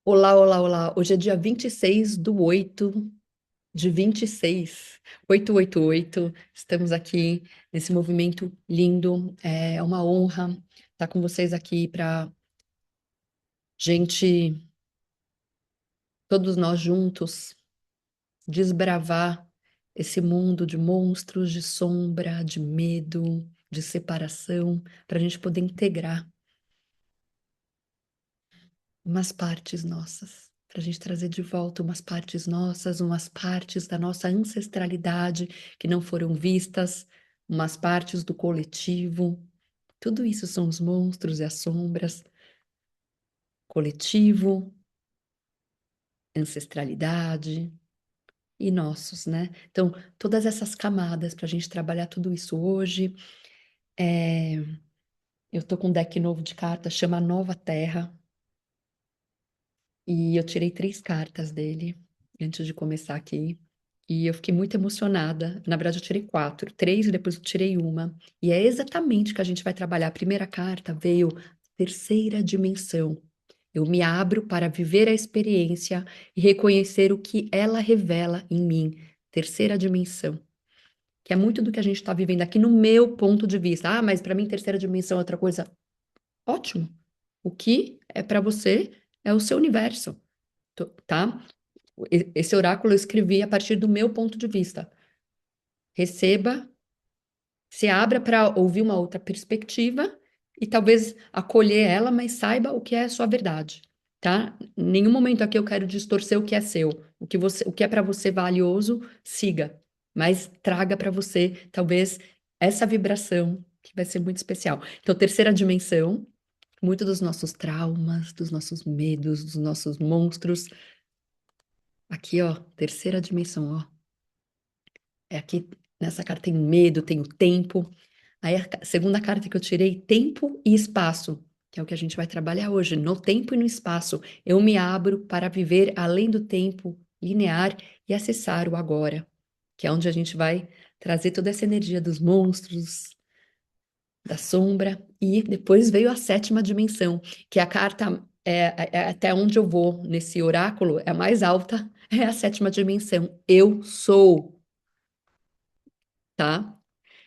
Olá, olá, olá. Hoje é dia 26 do 8 de 26, 888. Estamos aqui nesse movimento lindo. É uma honra estar com vocês aqui para gente, todos nós juntos, desbravar esse mundo de monstros, de sombra, de medo, de separação, para a gente poder integrar umas partes nossas, para a gente trazer de volta umas partes nossas, umas partes da nossa ancestralidade que não foram vistas, umas partes do coletivo. Tudo isso são os monstros e as sombras, coletivo, ancestralidade e nossos, né? Então, todas essas camadas para a gente trabalhar tudo isso hoje. É, eu tô com um deck novo de cartas, chama Nova Terra. E eu tirei três cartas dele antes de começar aqui. E eu fiquei muito emocionada. Na verdade, eu tirei quatro, três e depois eu tirei uma. E é exatamente o que a gente vai trabalhar. A primeira carta veio terceira dimensão. Eu me abro para viver a experiência e reconhecer o que ela revela em mim. Terceira dimensão. Que é muito do que a gente está vivendo aqui no meu ponto de vista. Ah, mas para mim, terceira dimensão é outra coisa. Ótimo. O que é para você é o seu universo, tá? Esse oráculo eu escrevi a partir do meu ponto de vista. Receba, se abra para ouvir uma outra perspectiva e talvez acolher ela, mas saiba o que é a sua verdade, tá? Em nenhum momento aqui eu quero distorcer o que é seu. O que é para você valioso, siga, mas traga para você talvez essa vibração que vai ser muito especial. Então, terceira dimensão, muito dos nossos traumas, dos nossos medos, dos nossos monstros. Aqui, ó, terceira dimensão, ó. É aqui, nessa carta tem medo, tem o tempo. Aí a segunda carta que eu tirei, tempo e espaço, que é o que a gente vai trabalhar hoje. No tempo e no espaço, eu me abro para viver além do tempo linear e acessar o agora, que é onde a gente vai trazer toda essa energia dos monstros, da sombra. E depois veio a sétima dimensão, que é a carta, é até onde eu vou nesse oráculo, é a mais alta, é a sétima dimensão. Eu sou, tá?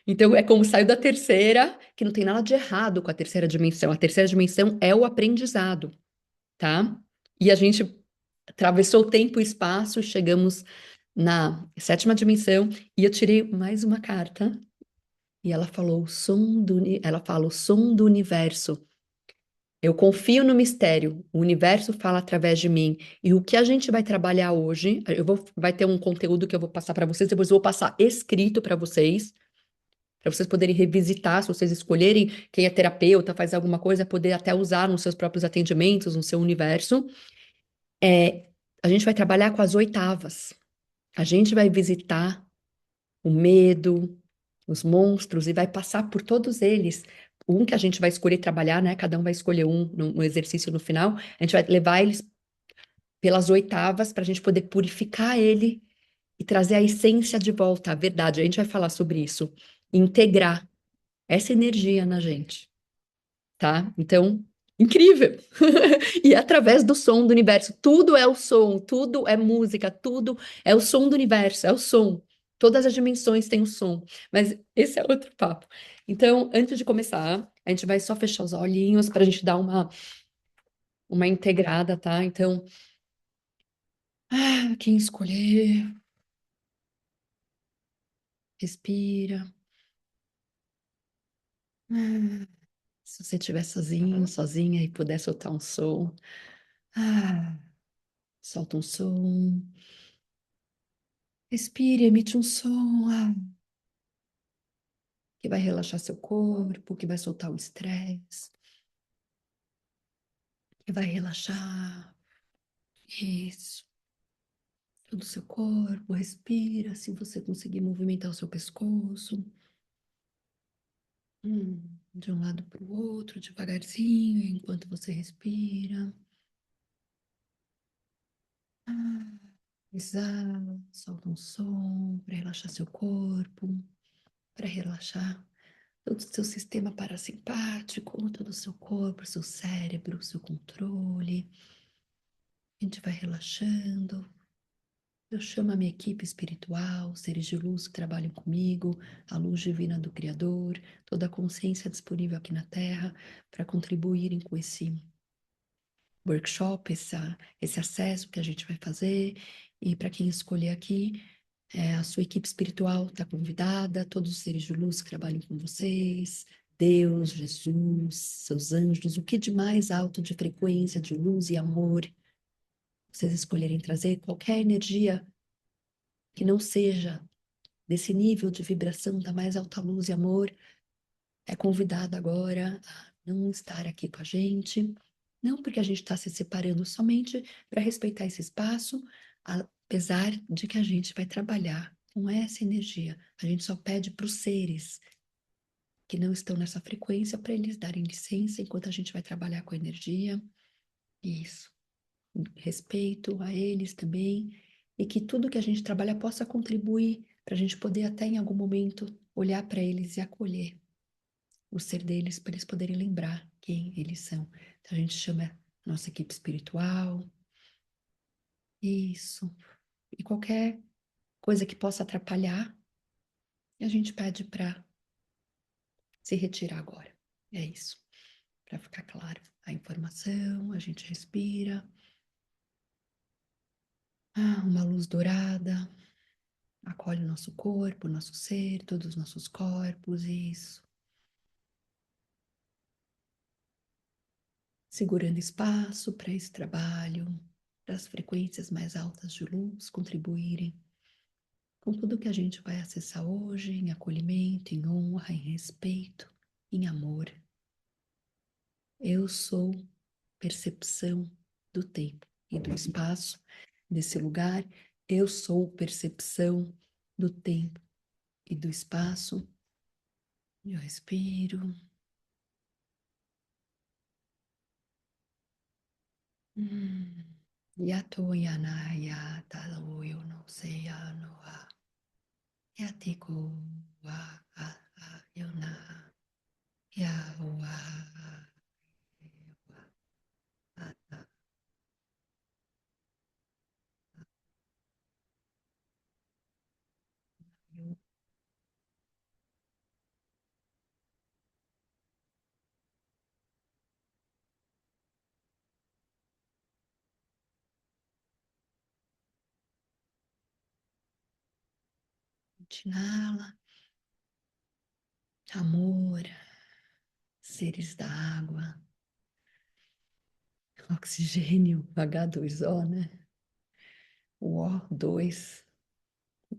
Então, é como saiu da terceira, que não tem nada de errado com a terceira dimensão. A terceira dimensão é o aprendizado, tá? E a gente atravessou o tempo e espaço, chegamos na sétima dimensão, e eu tirei mais uma carta, e ela falou, ela fala, o som do universo. Eu confio no mistério, o universo fala através de mim. E o que a gente vai trabalhar hoje, vai ter um conteúdo que eu vou passar para vocês, depois eu vou passar escrito para vocês poderem revisitar, se vocês escolherem quem é terapeuta, faz alguma coisa, poder até usar nos seus próprios atendimentos, no seu universo. É, a gente vai trabalhar com as oitavas. A gente vai visitar o medo, os monstros e vai passar por todos eles. Um que a gente vai escolher trabalhar, né? Cada um vai escolher um no exercício no final. A gente vai levar eles pelas oitavas para a gente poder purificar ele e trazer a essência de volta, a verdade. A gente vai falar sobre isso. Integrar essa energia na gente. Tá? Então, incrível! E é através do som do universo, tudo é o som, tudo é música, tudo é o som do universo, é o som. Todas as dimensões têm o som, mas esse é outro papo. Então, antes de começar, a gente vai só fechar os olhinhos para a gente dar uma integrada, tá? Então, quem escolher, respira. Ah, se você estiver sozinho, sozinha e puder soltar um som, ah, solta um som. Respire, emite um som que vai relaxar seu corpo, que vai soltar o estresse, que vai relaxar. Isso. Todo o seu corpo, respira, se você conseguir movimentar o seu pescoço. De um lado para o outro, devagarzinho, enquanto você respira. Ah, exala, solta um som para relaxar seu corpo, para relaxar todo o seu sistema parasimpático, todo o seu corpo, seu cérebro, seu controle. A gente vai relaxando. Eu chamo a minha equipe espiritual, seres de luz que trabalham comigo, a luz divina do Criador, toda a consciência disponível aqui na Terra para contribuírem com esse workshop, esse acesso que a gente vai fazer. E para quem escolher aqui, a sua equipe espiritual está convidada, todos os seres de luz que trabalham com vocês, Deus, Jesus, seus anjos, o que de mais alto de frequência, de luz e amor vocês escolherem trazer, qualquer energia que não seja desse nível de vibração da mais alta luz e amor, é convidada agora a não estar aqui com a gente, não porque a gente está se separando, somente para respeitar esse espaço, apesar de que a gente vai trabalhar com essa energia. A gente só pede para os seres que não estão nessa frequência para eles darem licença enquanto a gente vai trabalhar com a energia. Isso. Respeito a eles também, e que tudo que a gente trabalha possa contribuir para a gente poder até em algum momento olhar para eles e acolher o ser deles, para eles poderem lembrar quem eles são. Então a gente chama a nossa equipe espiritual, isso, e qualquer coisa que possa atrapalhar, a gente pede para se retirar agora. É isso, para ficar claro a informação, a gente respira. Uma luz dourada acolhe o nosso corpo, o nosso ser, todos os nossos corpos, isso. Segurando espaço para esse trabalho, para as frequências mais altas de luz contribuírem com tudo que a gente vai acessar hoje, em acolhimento, em honra, em respeito, em amor. Eu sou percepção do tempo e do espaço desse lugar. Eu sou percepção do tempo e do espaço. Eu respiro. Yato yana ya talo yo no se ya no a. Yatiko wa a yona. Ya wa a ta. Inala, amor, seres da água, oxigênio, H2O, né? O O2.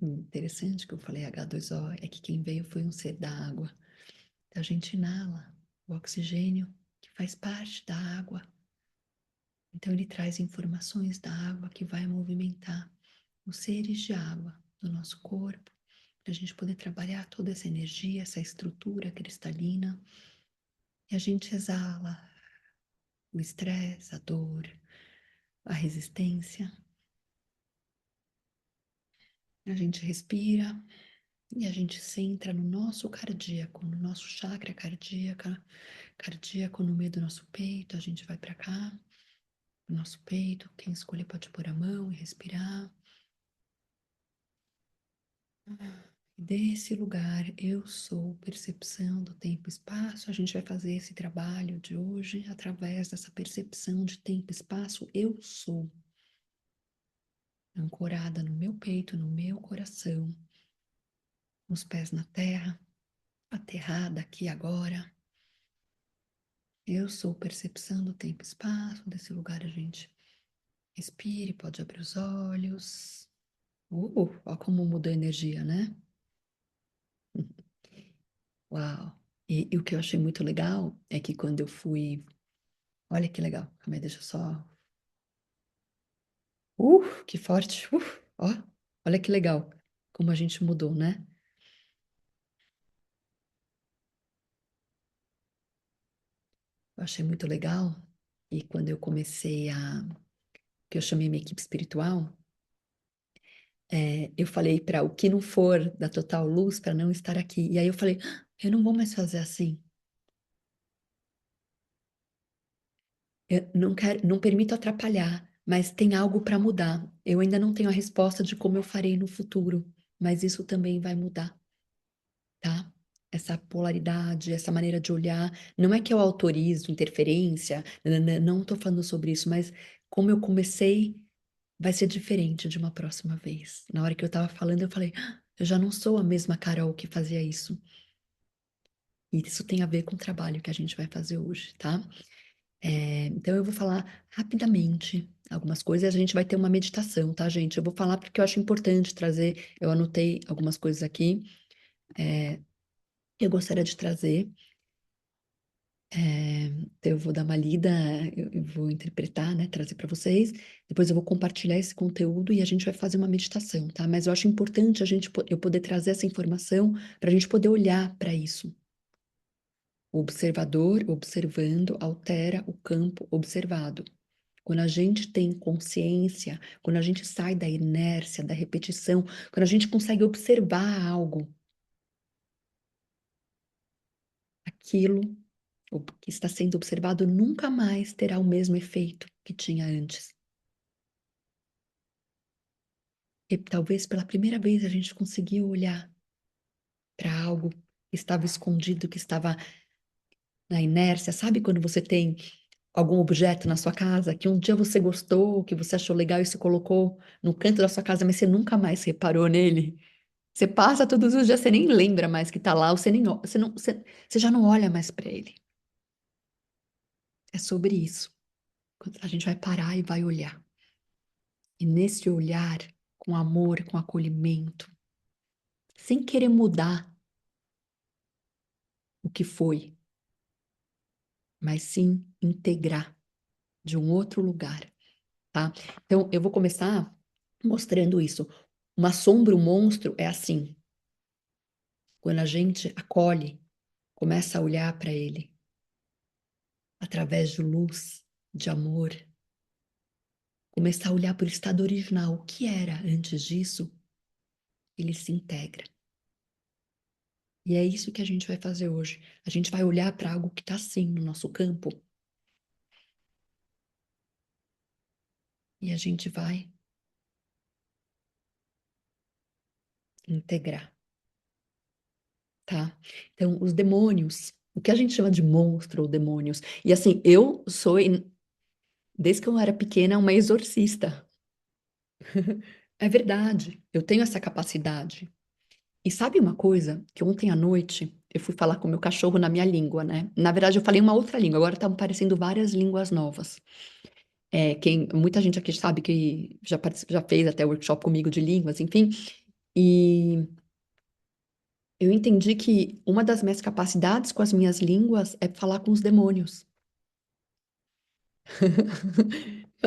Interessante que eu falei H2O, é que quem veio foi um ser da água. Então a gente inala o oxigênio que faz parte da água. Então ele traz informações da água que vai movimentar os seres de água do nosso corpo, para a gente poder trabalhar toda essa energia, essa estrutura cristalina. E a gente exala o estresse, a dor, a resistência. A gente respira e a gente centra no nosso cardíaco, no nosso chakra cardíaco no meio do nosso peito. A gente vai para cá, no nosso peito. Quem escolher pode pôr a mão e respirar. E desse lugar, eu sou percepção do tempo e espaço. A gente vai fazer esse trabalho de hoje através dessa percepção de tempo e espaço. Eu sou ancorada no meu peito, no meu coração, os pés na terra, aterrada aqui agora. Eu sou percepção do tempo e espaço. Desse lugar a gente respire, pode abrir os olhos. Ó como mudou a energia, né? Uau! E o que eu achei muito legal é que quando eu fui. Olha que legal. Calma aí, deixa eu só. Que forte. Ó, olha que legal. Como a gente mudou, né? Eu achei muito legal. E quando eu comecei a. Que eu chamei minha equipe espiritual, eu falei para o que não for da total luz para não estar aqui. E aí eu falei, eu não vou mais fazer assim. Eu não quero, não permito atrapalhar, mas tem algo para mudar. Eu ainda não tenho a resposta de como eu farei no futuro, mas isso também vai mudar, tá? Essa polaridade, essa maneira de olhar, não é que eu autorizo interferência, não estou falando sobre isso, mas como eu comecei, vai ser diferente de uma próxima vez. Na hora que eu estava falando, eu falei, "Ah, eu já não sou a mesma Carol que fazia isso." E isso tem a ver com o trabalho que a gente vai fazer hoje, tá? Então eu vou falar rapidamente algumas coisas, a gente vai ter uma meditação, tá, gente? Eu vou falar porque eu acho importante trazer, eu anotei algumas coisas aqui, que eu gostaria de trazer. Então eu vou dar uma lida, eu vou interpretar, né, trazer para vocês. Depois eu vou compartilhar esse conteúdo e a gente vai fazer uma meditação, tá? Mas eu acho importante eu poder trazer essa informação para a gente poder olhar para isso. O observador observando altera o campo observado. Quando a gente tem consciência, quando a gente sai da inércia, da repetição, quando a gente consegue observar algo, aquilo o que está sendo observado nunca mais terá o mesmo efeito que tinha antes. E talvez pela primeira vez a gente conseguiu olhar para algo que estava escondido, que estava na inércia. Sabe quando você tem algum objeto na sua casa que um dia você gostou, que você achou legal e se colocou no canto da sua casa, mas você nunca mais reparou nele? Você passa todos os dias, você nem lembra mais que tá lá, você nem, você não, você já não olha mais para ele. É sobre isso. A gente vai parar e vai olhar. E nesse olhar, com amor, com acolhimento, sem querer mudar o que foi, mas sim integrar de um outro lugar, tá? Então, eu vou começar mostrando isso. Uma sombra, um monstro é assim. Quando a gente acolhe, começa a olhar para ele através de luz, de amor, começar a olhar para o estado original, o que era antes disso, ele se integra. E é isso que a gente vai fazer hoje. A gente vai olhar para algo que está assim no nosso campo e a gente vai integrar, tá? Então, os demônios, o que a gente chama de monstro ou demônios. E assim, eu sou, desde que eu era pequena, uma exorcista. É verdade, eu tenho essa capacidade. E sabe uma coisa? Que ontem à noite eu fui falar com o meu cachorro na minha língua, né? Na verdade, eu falei uma outra língua, agora estão aparecendo várias línguas novas. Muita gente aqui sabe que já fez até workshop comigo de línguas, enfim. E eu entendi que uma das minhas capacidades com as minhas línguas é falar com os demônios.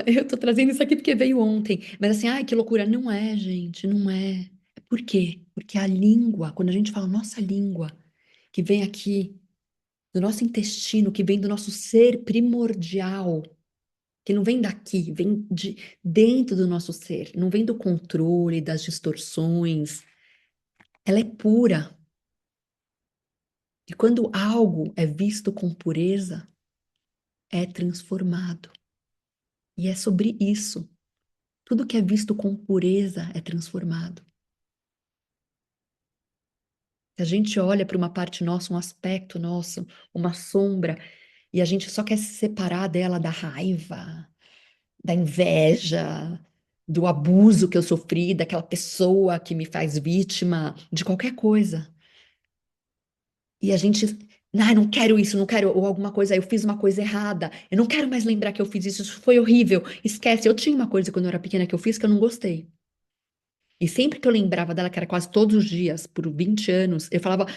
Eu tô trazendo isso aqui porque veio ontem. Mas assim, ai, que loucura. Não é, gente, não é. Por quê? Porque a língua, quando a gente fala nossa língua, que vem aqui do nosso intestino, que vem do nosso ser primordial, que não vem daqui, vem de dentro do nosso ser, não vem do controle, das distorções. Ela é pura. E quando algo é visto com pureza, é transformado. E é sobre isso. Tudo que é visto com pureza é transformado. Se a gente olha para uma parte nossa, um aspecto nosso, uma sombra, e a gente só quer se separar dela da raiva, da inveja, do abuso que eu sofri, daquela pessoa que me faz vítima de qualquer coisa. E a gente, ah, não quero isso, não quero, ou alguma coisa, eu fiz uma coisa errada, eu não quero mais lembrar que eu fiz isso, isso foi horrível. Esquece, eu tinha uma coisa quando eu era pequena que eu fiz que eu não gostei. E sempre que eu lembrava dela, que era quase todos os dias, por 20 anos, eu falava,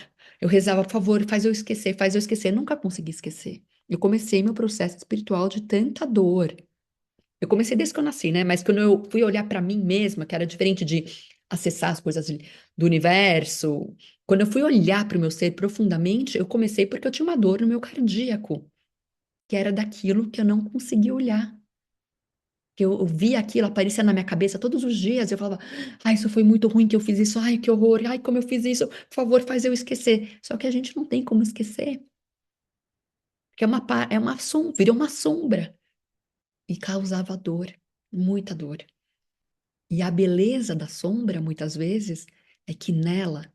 eu rezava, por favor, faz eu esquecer, faz eu esquecer. Eu nunca consegui esquecer. Eu comecei meu processo espiritual de tanta dor. Eu comecei desde que eu nasci, né? Mas quando eu fui olhar para mim mesma, que era diferente de acessar as coisas do universo, quando eu fui olhar para o meu ser profundamente, eu comecei porque eu tinha uma dor no meu cardíaco, que era daquilo que eu não conseguia olhar. Que eu via aquilo, aparecia na minha cabeça todos os dias, e eu falava, ai, isso foi muito ruim que eu fiz isso, ai, que horror, ai, como eu fiz isso, por favor, faz eu esquecer. Só que a gente não tem como esquecer, porque é uma, virou uma sombra e causava dor. muita dor. E a beleza da sombra, muitas vezes, é que nela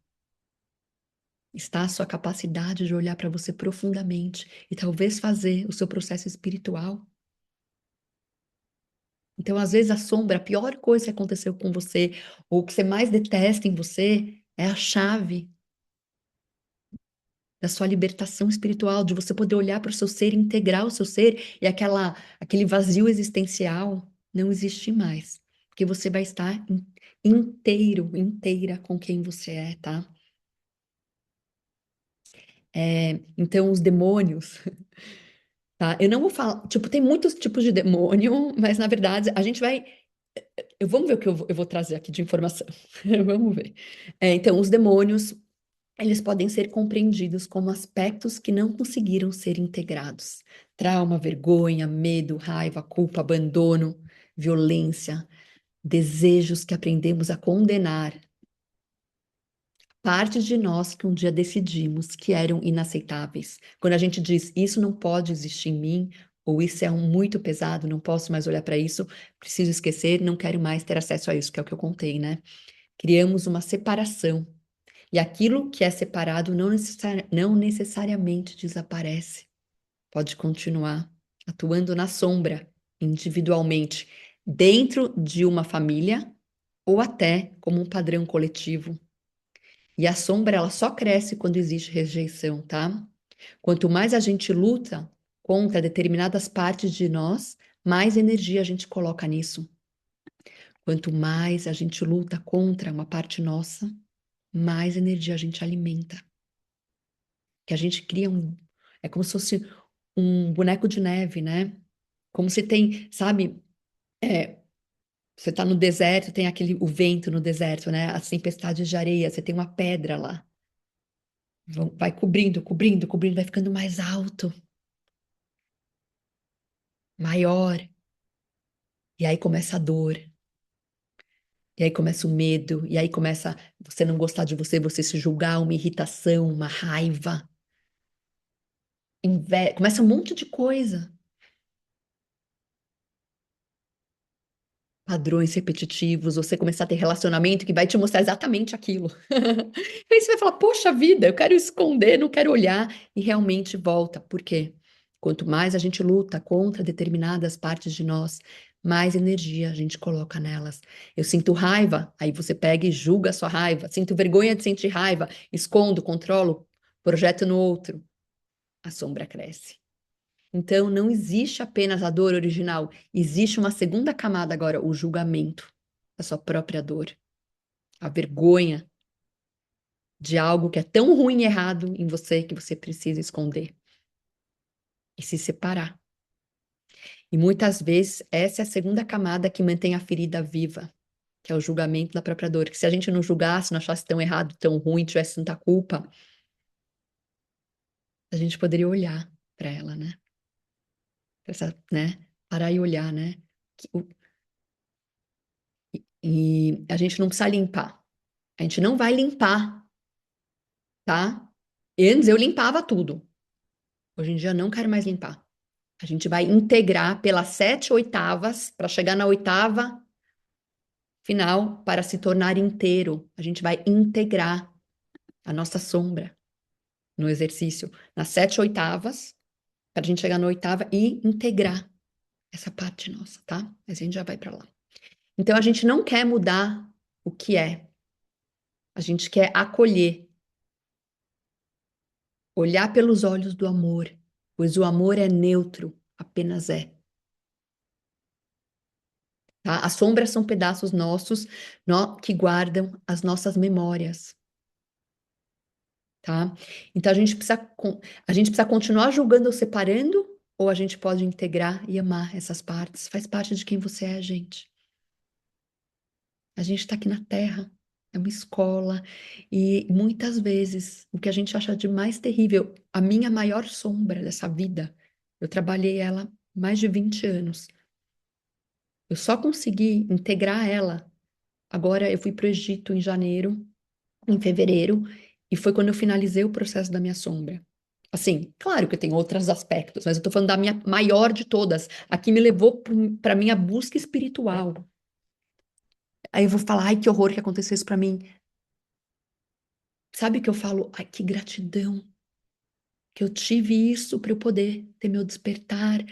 está a sua capacidade de olhar para você profundamente e talvez fazer o seu processo espiritual. Então, às vezes, a sombra, a pior coisa que aconteceu com você, ou o que você mais detesta em você, é a chave da sua libertação espiritual, de você poder olhar para o seu ser, integrar o seu ser e aquele vazio existencial não existir mais, porque você vai estar inteiro, inteira com quem você é, tá? Então, os demônios, tá? Eu não vou falar, tipo, tem muitos tipos de demônio, mas na verdade a gente vai. Vamos ver o que eu vou trazer aqui de informação. Vamos ver. Então, os demônios, eles podem ser compreendidos como aspectos que não conseguiram ser integrados. Trauma, vergonha, medo, raiva, culpa, abandono, violência, desejos que aprendemos a condenar, partes de nós que um dia decidimos que eram inaceitáveis. Quando a gente diz isso não pode existir em mim, ou isso é muito pesado, não posso mais olhar para isso, preciso esquecer, não quero mais ter acesso a isso, que é o que eu contei, né? Criamos uma separação. E aquilo que é separado não necessariamente desaparece. Pode continuar atuando na sombra, individualmente, dentro de uma família ou até como um padrão coletivo. E a sombra, ela só cresce quando existe rejeição, tá? Quanto mais a gente luta contra determinadas partes de nós, mais energia a gente coloca nisso. Quanto mais a gente luta contra uma parte nossa, mais energia a gente alimenta. Que a gente cria é como se fosse um boneco de neve, né? Como se tem, sabe, é, você tá no deserto, tem o vento no deserto, né? As tempestades de areia, você tem uma pedra lá. Vai cobrindo, cobrindo, cobrindo, vai ficando mais alto, maior. E aí começa a dor. E aí começa o medo. E aí começa você não gostar de você, você se julgar, uma irritação, uma raiva. Começa um monte de coisa. Padrões repetitivos, você começar a ter relacionamento que vai te mostrar exatamente aquilo. E aí você vai falar, poxa vida, eu quero esconder, não quero olhar, e realmente volta. Por quê? Quanto mais a gente luta contra determinadas partes de nós, mais energia a gente coloca nelas. Eu sinto raiva, aí você pega e julga a sua raiva. Sinto vergonha de sentir raiva, escondo, controlo, projeto no outro. A sombra cresce. Então, não existe apenas a dor original, existe uma segunda camada agora, o julgamento da sua própria dor, a vergonha de algo que é tão ruim e errado em você que você precisa esconder e se separar. E muitas vezes essa é a segunda camada que mantém a ferida viva, que é o julgamento da própria dor. Que se a gente não julgasse, não achasse tão errado, tão ruim, tivesse tanta culpa, a gente poderia olhar para ela, né? Né? Parar e olhar, né? E a gente não precisa limpar. A gente não vai limpar, tá? Antes eu limpava tudo. Hoje em dia eu não quero mais limpar. A gente vai integrar pelas 7 oitavas para chegar na oitava final para se tornar inteiro. A gente vai integrar a nossa sombra no exercício nas 7 oitavas para a gente chegar na oitava e integrar essa parte nossa, tá? Mas a gente já vai para lá. Então a gente não quer mudar o que é. A gente quer acolher, olhar pelos olhos do amor, pois o amor é neutro, apenas é. Tá? As sombras são pedaços nossos que guardam as nossas memórias, tá? Então a gente precisa continuar julgando ou separando, ou a gente pode integrar e amar essas partes. Faz parte de quem você é, gente. A gente está aqui na Terra, é uma escola, e muitas vezes o que a gente acha de mais terrível, a minha maior sombra dessa vida, eu trabalhei ela mais de 20 anos. Eu só consegui integrar ela. Agora eu fui para o Egito em janeiro, em fevereiro, e foi quando eu finalizei o processo da minha sombra. Assim, claro que tem outros aspectos, mas eu tô falando da minha maior de todas, a que me levou para minha busca espiritual. Aí eu vou falar, ai, que horror que aconteceu isso para mim. Sabe que eu falo, ai, que gratidão que eu tive isso para eu poder ter meu despertar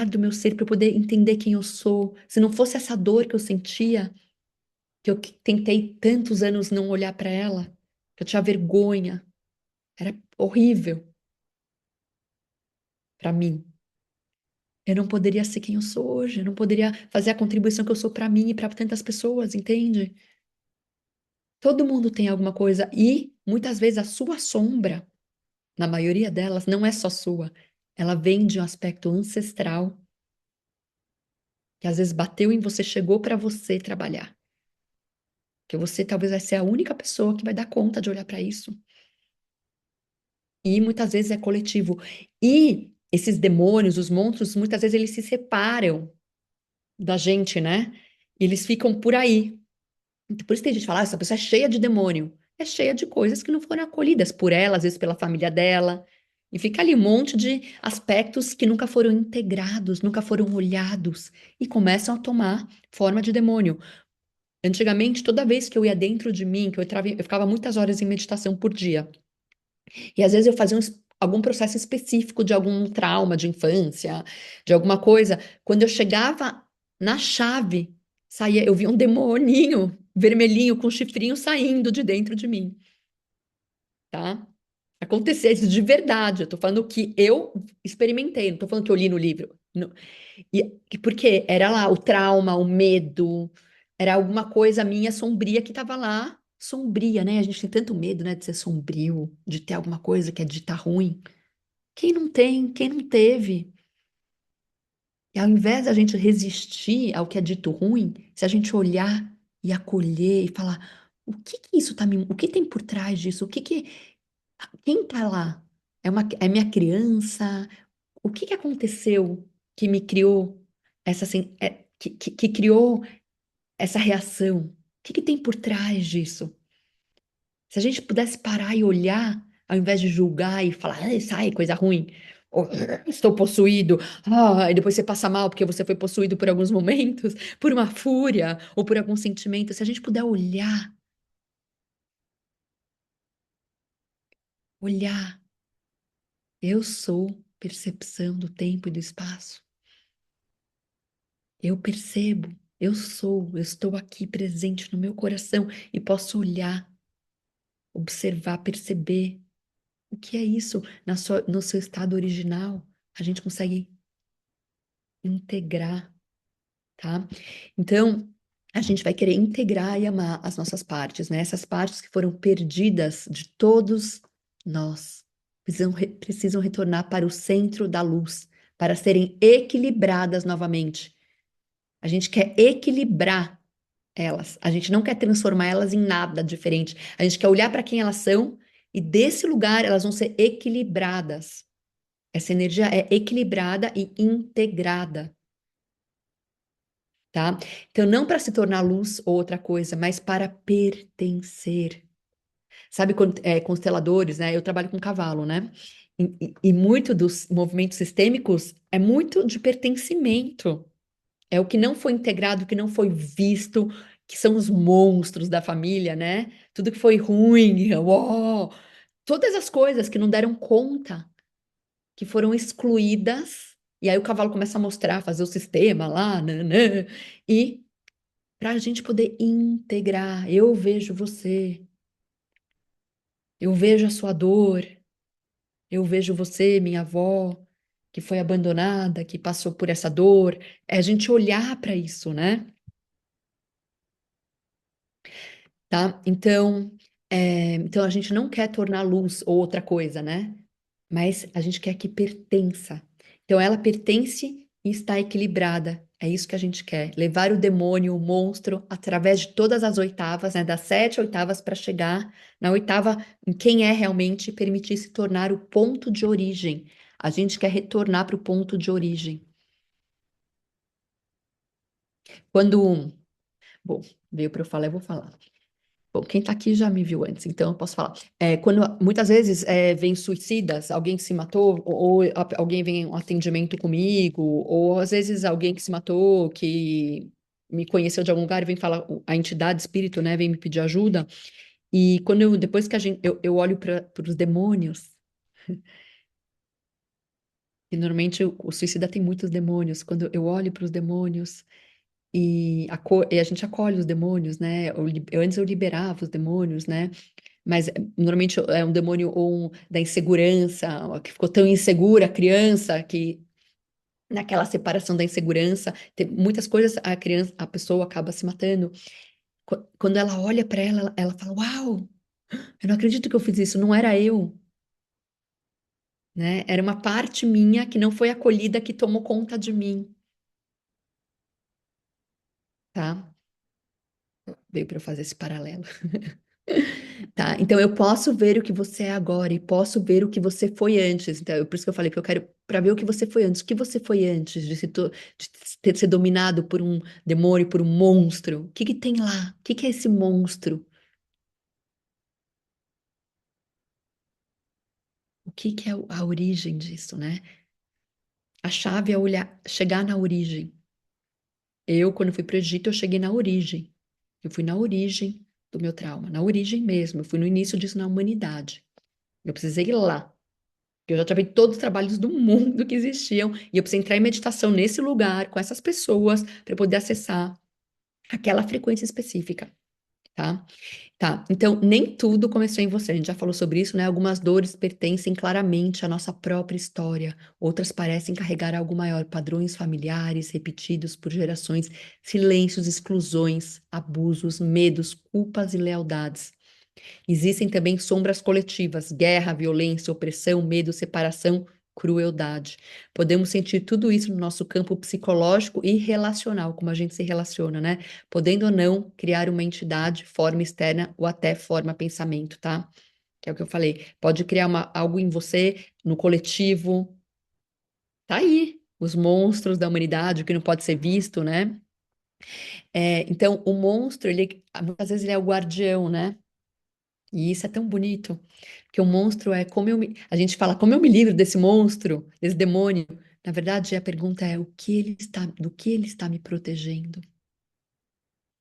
do meu ser, para eu poder entender quem eu sou. Se não fosse essa dor que eu sentia, que eu tentei tantos anos não olhar para ela, que eu tinha vergonha, era horrível para mim. Eu não poderia ser quem eu sou hoje, eu não poderia fazer a contribuição que eu sou para mim e para tantas pessoas, entende? Todo mundo tem alguma coisa e muitas vezes a sua sombra, na maioria delas, não é só sua. Ela vem de um aspecto ancestral que às vezes bateu em você, chegou para você trabalhar. Que você talvez vai ser a única pessoa que vai dar conta de olhar para isso. E muitas vezes é coletivo. E esses demônios, os monstros, muitas vezes eles se separam da gente, né? E eles ficam por aí. Então, por isso que a gente fala, essa pessoa é cheia de demônio. É cheia de coisas que não foram acolhidas por ela, às vezes pela família dela. E fica ali um monte de aspectos que nunca foram integrados, nunca foram olhados. E começam a tomar forma de demônio. Antigamente, toda vez que eu ia dentro de mim, que eu ficava muitas horas em meditação por dia. E às vezes eu fazia algum processo específico de algum trauma de infância, de alguma coisa. Quando eu chegava na chave, saía, eu via um demoninho vermelhinho com chifrinho saindo de dentro de mim, tá? Acontecia isso de verdade. Eu tô falando que eu experimentei, não tô falando que eu li no livro. Porque era lá o trauma, o medo, era alguma coisa minha sombria que estava lá, sombria, né? A gente tem tanto medo, né, de ser sombrio, de ter alguma coisa que é dita ruim. Quem não tem, quem não teve? E ao invés da gente resistir ao que é dito ruim, se a gente olhar e acolher e falar, o que tem por trás disso? Quem tá lá? É minha criança? O que aconteceu que me criou essa, assim, que criou essa reação? Que tem por trás disso? Se a gente pudesse parar e olhar, ao invés de julgar e falar, ai, sai, coisa ruim, ou estou possuído, e depois você passa mal porque você foi possuído por alguns momentos, por uma fúria ou por algum sentimento, se a gente puder olhar, eu sou percepção do tempo e do espaço. Eu percebo, eu estou aqui presente no meu coração e posso olhar, observar, perceber o que é isso no seu estado original. A gente consegue integrar, tá? Então, a gente vai querer integrar e amar as nossas partes, né? Essas partes que foram perdidas de todos nós precisam retornar para o centro da luz, para serem equilibradas novamente. A gente quer equilibrar elas. A gente não quer transformar elas em nada diferente. A gente quer olhar para quem elas são e desse lugar elas vão ser equilibradas. Essa energia é equilibrada e integrada, tá? Então, não para se tornar luz ou outra coisa, mas para pertencer. Sabe, consteladores, né? Eu trabalho com cavalo, né? E muito dos movimentos sistêmicos é muito de pertencimento. É o que não foi integrado, o que não foi visto, que são os monstros da família, né? Tudo que foi ruim, uó, todas as coisas que não deram conta, que foram excluídas, e aí o cavalo começa a mostrar, fazer o sistema lá, nanã, e para a gente poder integrar, eu vejo você, eu vejo a sua dor, eu vejo você, minha avó, que foi abandonada, que passou por essa dor, é a gente olhar para isso, né? Tá? Então a gente não quer tornar luz ou outra coisa, né? Mas a gente quer que pertença. Então ela pertence e está equilibrada. É isso que a gente quer. Levar o demônio, o monstro, através de todas as oitavas, né? Das 7 oitavas para chegar na oitava em quem é realmente e permitir se tornar o ponto de origem. A gente quer retornar para o ponto de origem. Quando, bom, veio para eu falar, eu vou falar. Bom, quem tá aqui já me viu antes, então eu posso falar. Quando muitas vezes vem suicidas, alguém que se matou, ou alguém vem em um atendimento comigo, ou às vezes alguém que se matou, que me conheceu de algum lugar e vem falar, a entidade, espírito, né, vem me pedir ajuda. E depois que eu olho para os demônios, e normalmente o suicida tem muitos demônios, quando eu olho para os demônios e a gente acolhe os demônios, né? Antes eu liberava os demônios, né? Mas normalmente é um demônio da insegurança, ó, que ficou tão insegura a criança que naquela separação da insegurança, tem muitas coisas a pessoa acaba se matando. Quando ela olha para ela fala: Uau, eu não acredito que eu fiz isso, não era eu, né? Era uma parte minha que não foi acolhida que tomou conta de mim, tá? Veio para eu fazer esse paralelo. Tá, então eu posso ver o que você é agora e posso ver o que você foi antes. Então, por isso que eu falei que eu quero para ver o que você foi antes. O que você foi antes de ter ser dominado por um demônio, por um monstro? O que que tem lá? O que que é esse monstro? O que que é a origem disso, né? A chave é olhar, chegar na origem. Quando fui para o Egito, eu cheguei na origem. Eu fui na origem do meu trauma, na origem mesmo. Eu fui no início disso na humanidade. Eu precisei ir lá. Eu já travei todos os trabalhos do mundo que existiam e eu precisei entrar em meditação nesse lugar, com essas pessoas, para poder acessar aquela frequência específica, tá? Tá, então nem tudo começou em você, a gente já falou sobre isso, né? Algumas dores pertencem claramente à nossa própria história, outras parecem carregar algo maior, padrões familiares repetidos por gerações, silêncios, exclusões, abusos, medos, culpas e lealdades. Existem também sombras coletivas, guerra, violência, opressão, medo, separação, crueldade. Podemos sentir tudo isso no nosso campo psicológico e relacional, como a gente se relaciona, né? Podendo ou não criar uma entidade, forma externa ou até forma pensamento, tá? Que é o que eu falei. Pode criar algo em você, no coletivo. Tá aí. Os monstros da humanidade, o que não pode ser visto, né? Então, o monstro, muitas vezes ele é o guardião, né? E isso é tão bonito, porque o monstro é a gente fala, como eu me livro desse monstro, desse demônio? Na verdade, a pergunta é do que ele está me protegendo?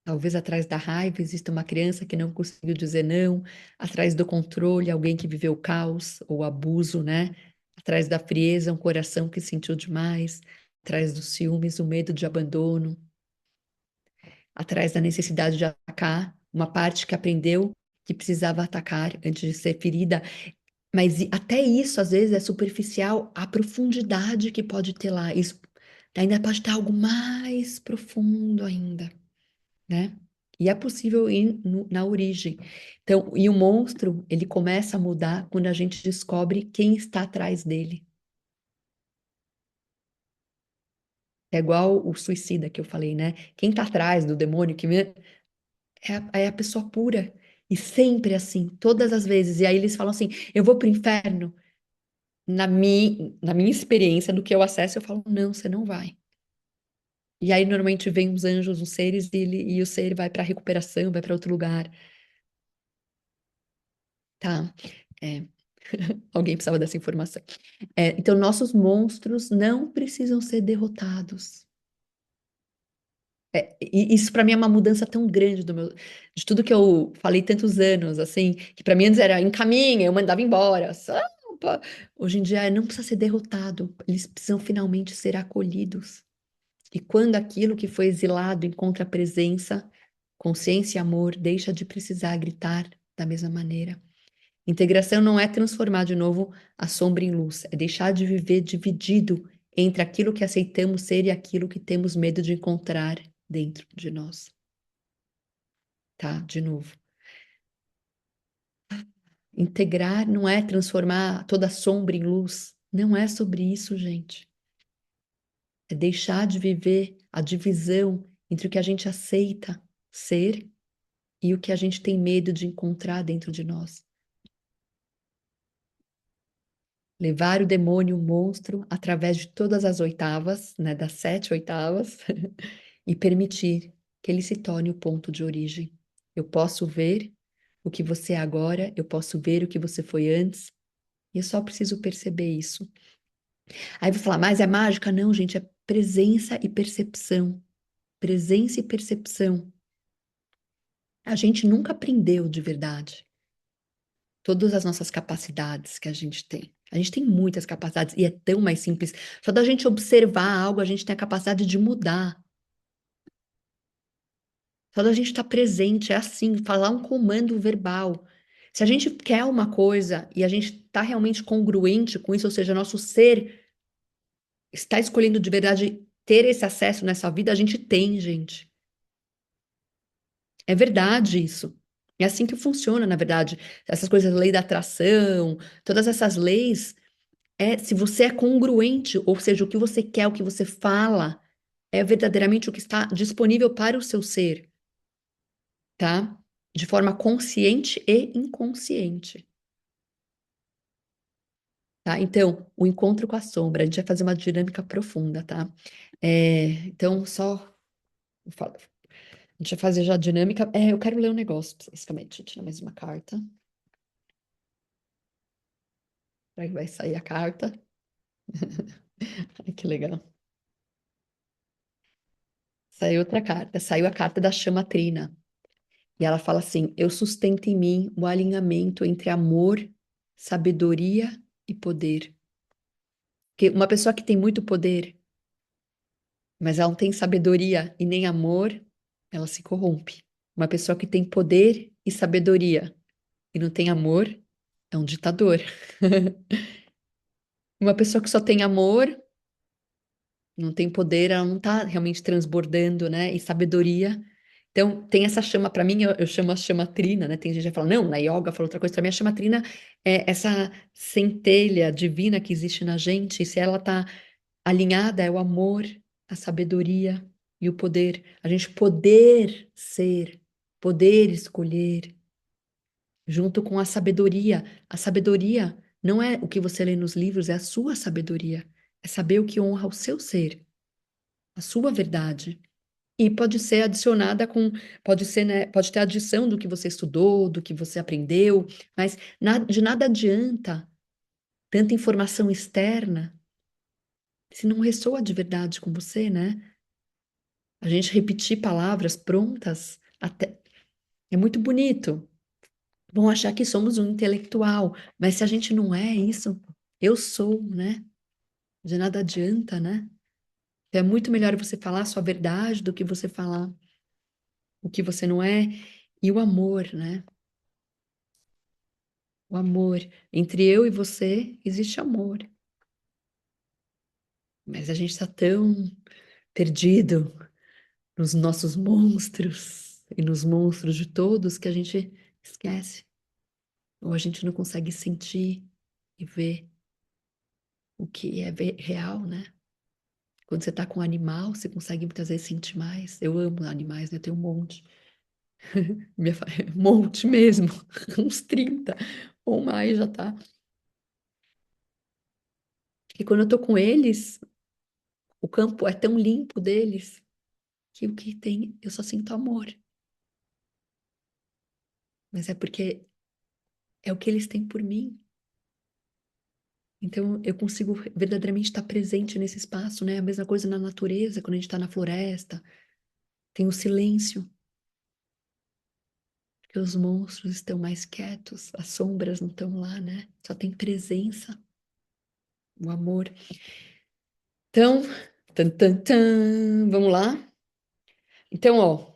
Talvez atrás da raiva exista uma criança que não conseguiu dizer não, atrás do controle, alguém que viveu caos ou abuso, né? Atrás da frieza, um coração que sentiu demais, atrás dos ciúmes, o medo de abandono, atrás da necessidade de atacar, uma parte que aprendeu que precisava atacar antes de ser ferida. Mas até isso, às vezes, é superficial, a profundidade que pode ter lá. Isso ainda pode ter algo mais profundo ainda, né? E é possível ir na origem. Então, e o monstro, ele começa a mudar quando a gente descobre quem está atrás dele. É igual o suicida que eu falei, né? Quem está atrás do demônio é a pessoa pura. E sempre assim, todas as vezes. E aí eles falam assim: eu vou para o inferno. Na minha experiência, do que eu acesso, eu falo, não, você não vai. E aí, normalmente, vem os anjos, os seres, e o ser vai para recuperação, vai para outro lugar, tá? É, alguém precisava dessa informação. Então, nossos monstros não precisam ser derrotados. E isso para mim é uma mudança tão grande de tudo que eu falei tantos anos, assim, que para mim antes era encaminha, eu mandava embora. Hoje em dia não precisa ser derrotado, eles precisam finalmente ser acolhidos. E quando aquilo que foi exilado encontra presença, consciência e amor, deixa de precisar gritar da mesma maneira. Integração não é transformar de novo a sombra em luz, é deixar de viver dividido entre aquilo que aceitamos ser e aquilo que temos medo de encontrar dentro de nós. Tá? De novo. Integrar não é transformar toda sombra em luz. Não é sobre isso, gente. É deixar de viver a divisão entre o que a gente aceita ser e o que a gente tem medo de encontrar dentro de nós. Levar o demônio, o monstro, através de todas as oitavas, né, das 7 oitavas, e permitir que ele se torne o ponto de origem. Eu posso ver, o que você é agora, eu posso ver o que você foi antes, e eu só preciso perceber isso. Aí eu vou falar, mas é mágica? Não, gente, é presença e percepção. Presença e percepção. A gente nunca aprendeu de verdade todas as nossas capacidades que a gente tem. A gente tem muitas capacidades e é tão mais simples. Só da gente observar algo, a gente tem a capacidade de mudar. Só da gente estar presente, é assim, falar um comando verbal. Se a gente quer uma coisa e a gente está realmente congruente com isso, ou seja, nosso ser está escolhendo de verdade ter esse acesso nessa vida, a gente tem, gente. É verdade isso. É assim que funciona, na verdade. Essas coisas, lei da atração, todas essas leis, se você é congruente, ou seja, o que você quer, o que você fala, é verdadeiramente o que está disponível para o seu ser, tá? De forma consciente e inconsciente, tá? Então, o encontro com a sombra, a gente vai fazer uma dinâmica profunda, tá? Então, só, a gente vai fazer já a dinâmica. Eu quero ler um negócio, basicamente. Deixa eu tirar mais uma carta. Aí vai sair a carta. Ai, que legal. Saiu outra carta. Saiu a carta da chama trina. E ela fala assim: eu sustento em mim o alinhamento entre amor, sabedoria e poder. Porque uma pessoa que tem muito poder, mas ela não tem sabedoria e nem amor, ela se corrompe. Uma pessoa que tem poder e sabedoria e não tem amor, é um ditador. Uma pessoa que só tem amor, não tem poder, ela não está realmente transbordando, né? E sabedoria. Então, tem essa chama, para mim, eu chamo a chama trina, né? Tem gente que fala, não, na yoga fala outra coisa. Para mim, a chama trina é essa centelha divina que existe na gente. E se ela está alinhada, é o amor, a sabedoria e o poder. A gente poder ser, poder escolher, junto com a sabedoria. A sabedoria não é o que você lê nos livros, é a sua sabedoria. É saber o que honra o seu ser, a sua verdade. E pode ser adicionada pode ser, né, pode ter adição do que você estudou, do que você aprendeu, mas de nada adianta tanta informação externa se não ressoa de verdade com você, né? A gente repetir palavras prontas até é muito bonito. Vão achar que somos um intelectual, mas se a gente não é isso, eu sou, né? De nada adianta, né? Então, é muito melhor você falar a sua verdade do que você falar o que você não é. E o amor, né? O amor. Entre eu e você existe amor. Mas a gente está tão perdido nos nossos monstros e nos monstros de todos que a gente esquece. Ou a gente não consegue sentir e ver o que é real, né? Quando você está com um animal, você consegue muitas vezes sentir mais. Eu amo animais, né? Eu tenho um monte. Um monte mesmo. Uns 30 ou mais já tá. E quando eu tô com eles, o campo é tão limpo deles que o que tem, eu só sinto amor. Mas é porque é o que eles têm por mim. Então eu consigo verdadeiramente estar presente nesse espaço, né? A mesma coisa na natureza, quando a gente está na floresta, tem o silêncio, porque os monstros estão mais quietos, as sombras não estão lá, né? Só tem presença, o amor. Então, tan, tan, tan, vamos lá? Então, ó,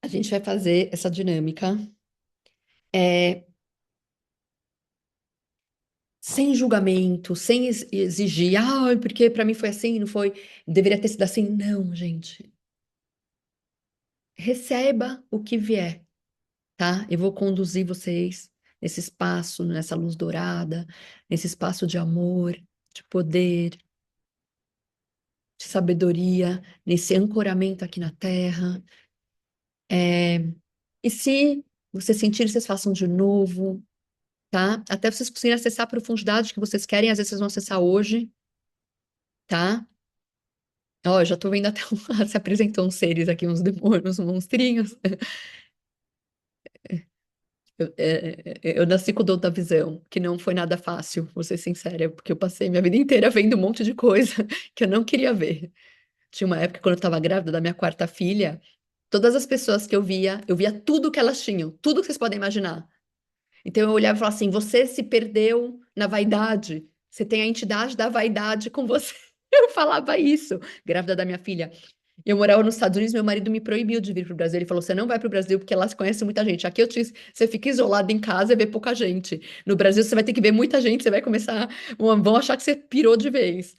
a gente vai fazer essa dinâmica é, sem julgamento, sem exigir, porque para mim foi assim, não foi, deveria ter sido assim. Não, gente. Receba o que vier, tá? Eu vou conduzir vocês nesse espaço, nessa luz dourada, nesse espaço de amor, de poder, de sabedoria, nesse ancoramento aqui na Terra. É, E se vocês sentirem, vocês façam de novo, tá? Até vocês conseguirem acessar a profundidade que vocês querem, às vezes vocês vão acessar hoje, tá? Ó, já tô vendo até se apresentou uns seres aqui, uns demônios, uns monstrinhos. Eu nasci com o dom da visão, que não foi nada fácil, vou ser sincera, porque eu passei minha vida inteira vendo um monte de coisa que eu não queria ver. Tinha uma época quando eu estava grávida da minha quarta filha, todas as pessoas que eu via tudo que elas tinham, tudo que vocês podem imaginar. Então eu olhava e falava assim: você se perdeu na vaidade, você tem a entidade da vaidade com você. Eu falava isso, grávida da minha filha. Eu morava nos Estados Unidos, meu marido me proibiu de vir para o Brasil. Ele falou: você não vai para o Brasil porque lá se conhece muita gente. Aqui você fica isolado em casa e vê pouca gente. No Brasil você vai ter que ver muita gente, você vai começar. Vão achar que você pirou de vez.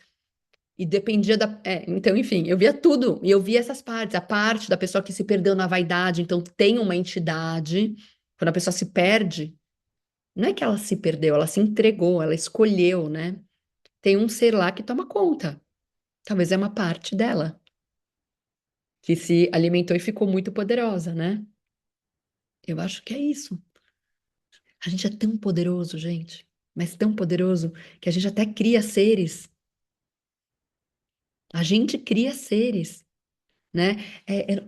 E dependia da. Então, enfim, eu via tudo. E eu via essas partes. A parte da pessoa que se perdeu na vaidade. Então, tem uma entidade. Quando a pessoa se perde, não é que ela se perdeu, ela se entregou, ela escolheu, né? Tem um ser lá que toma conta. Talvez é uma parte dela, que se alimentou e ficou muito poderosa, né? Eu acho que é isso. A gente é tão poderoso, gente, mas tão poderoso que a gente até cria seres. A gente cria seres, né?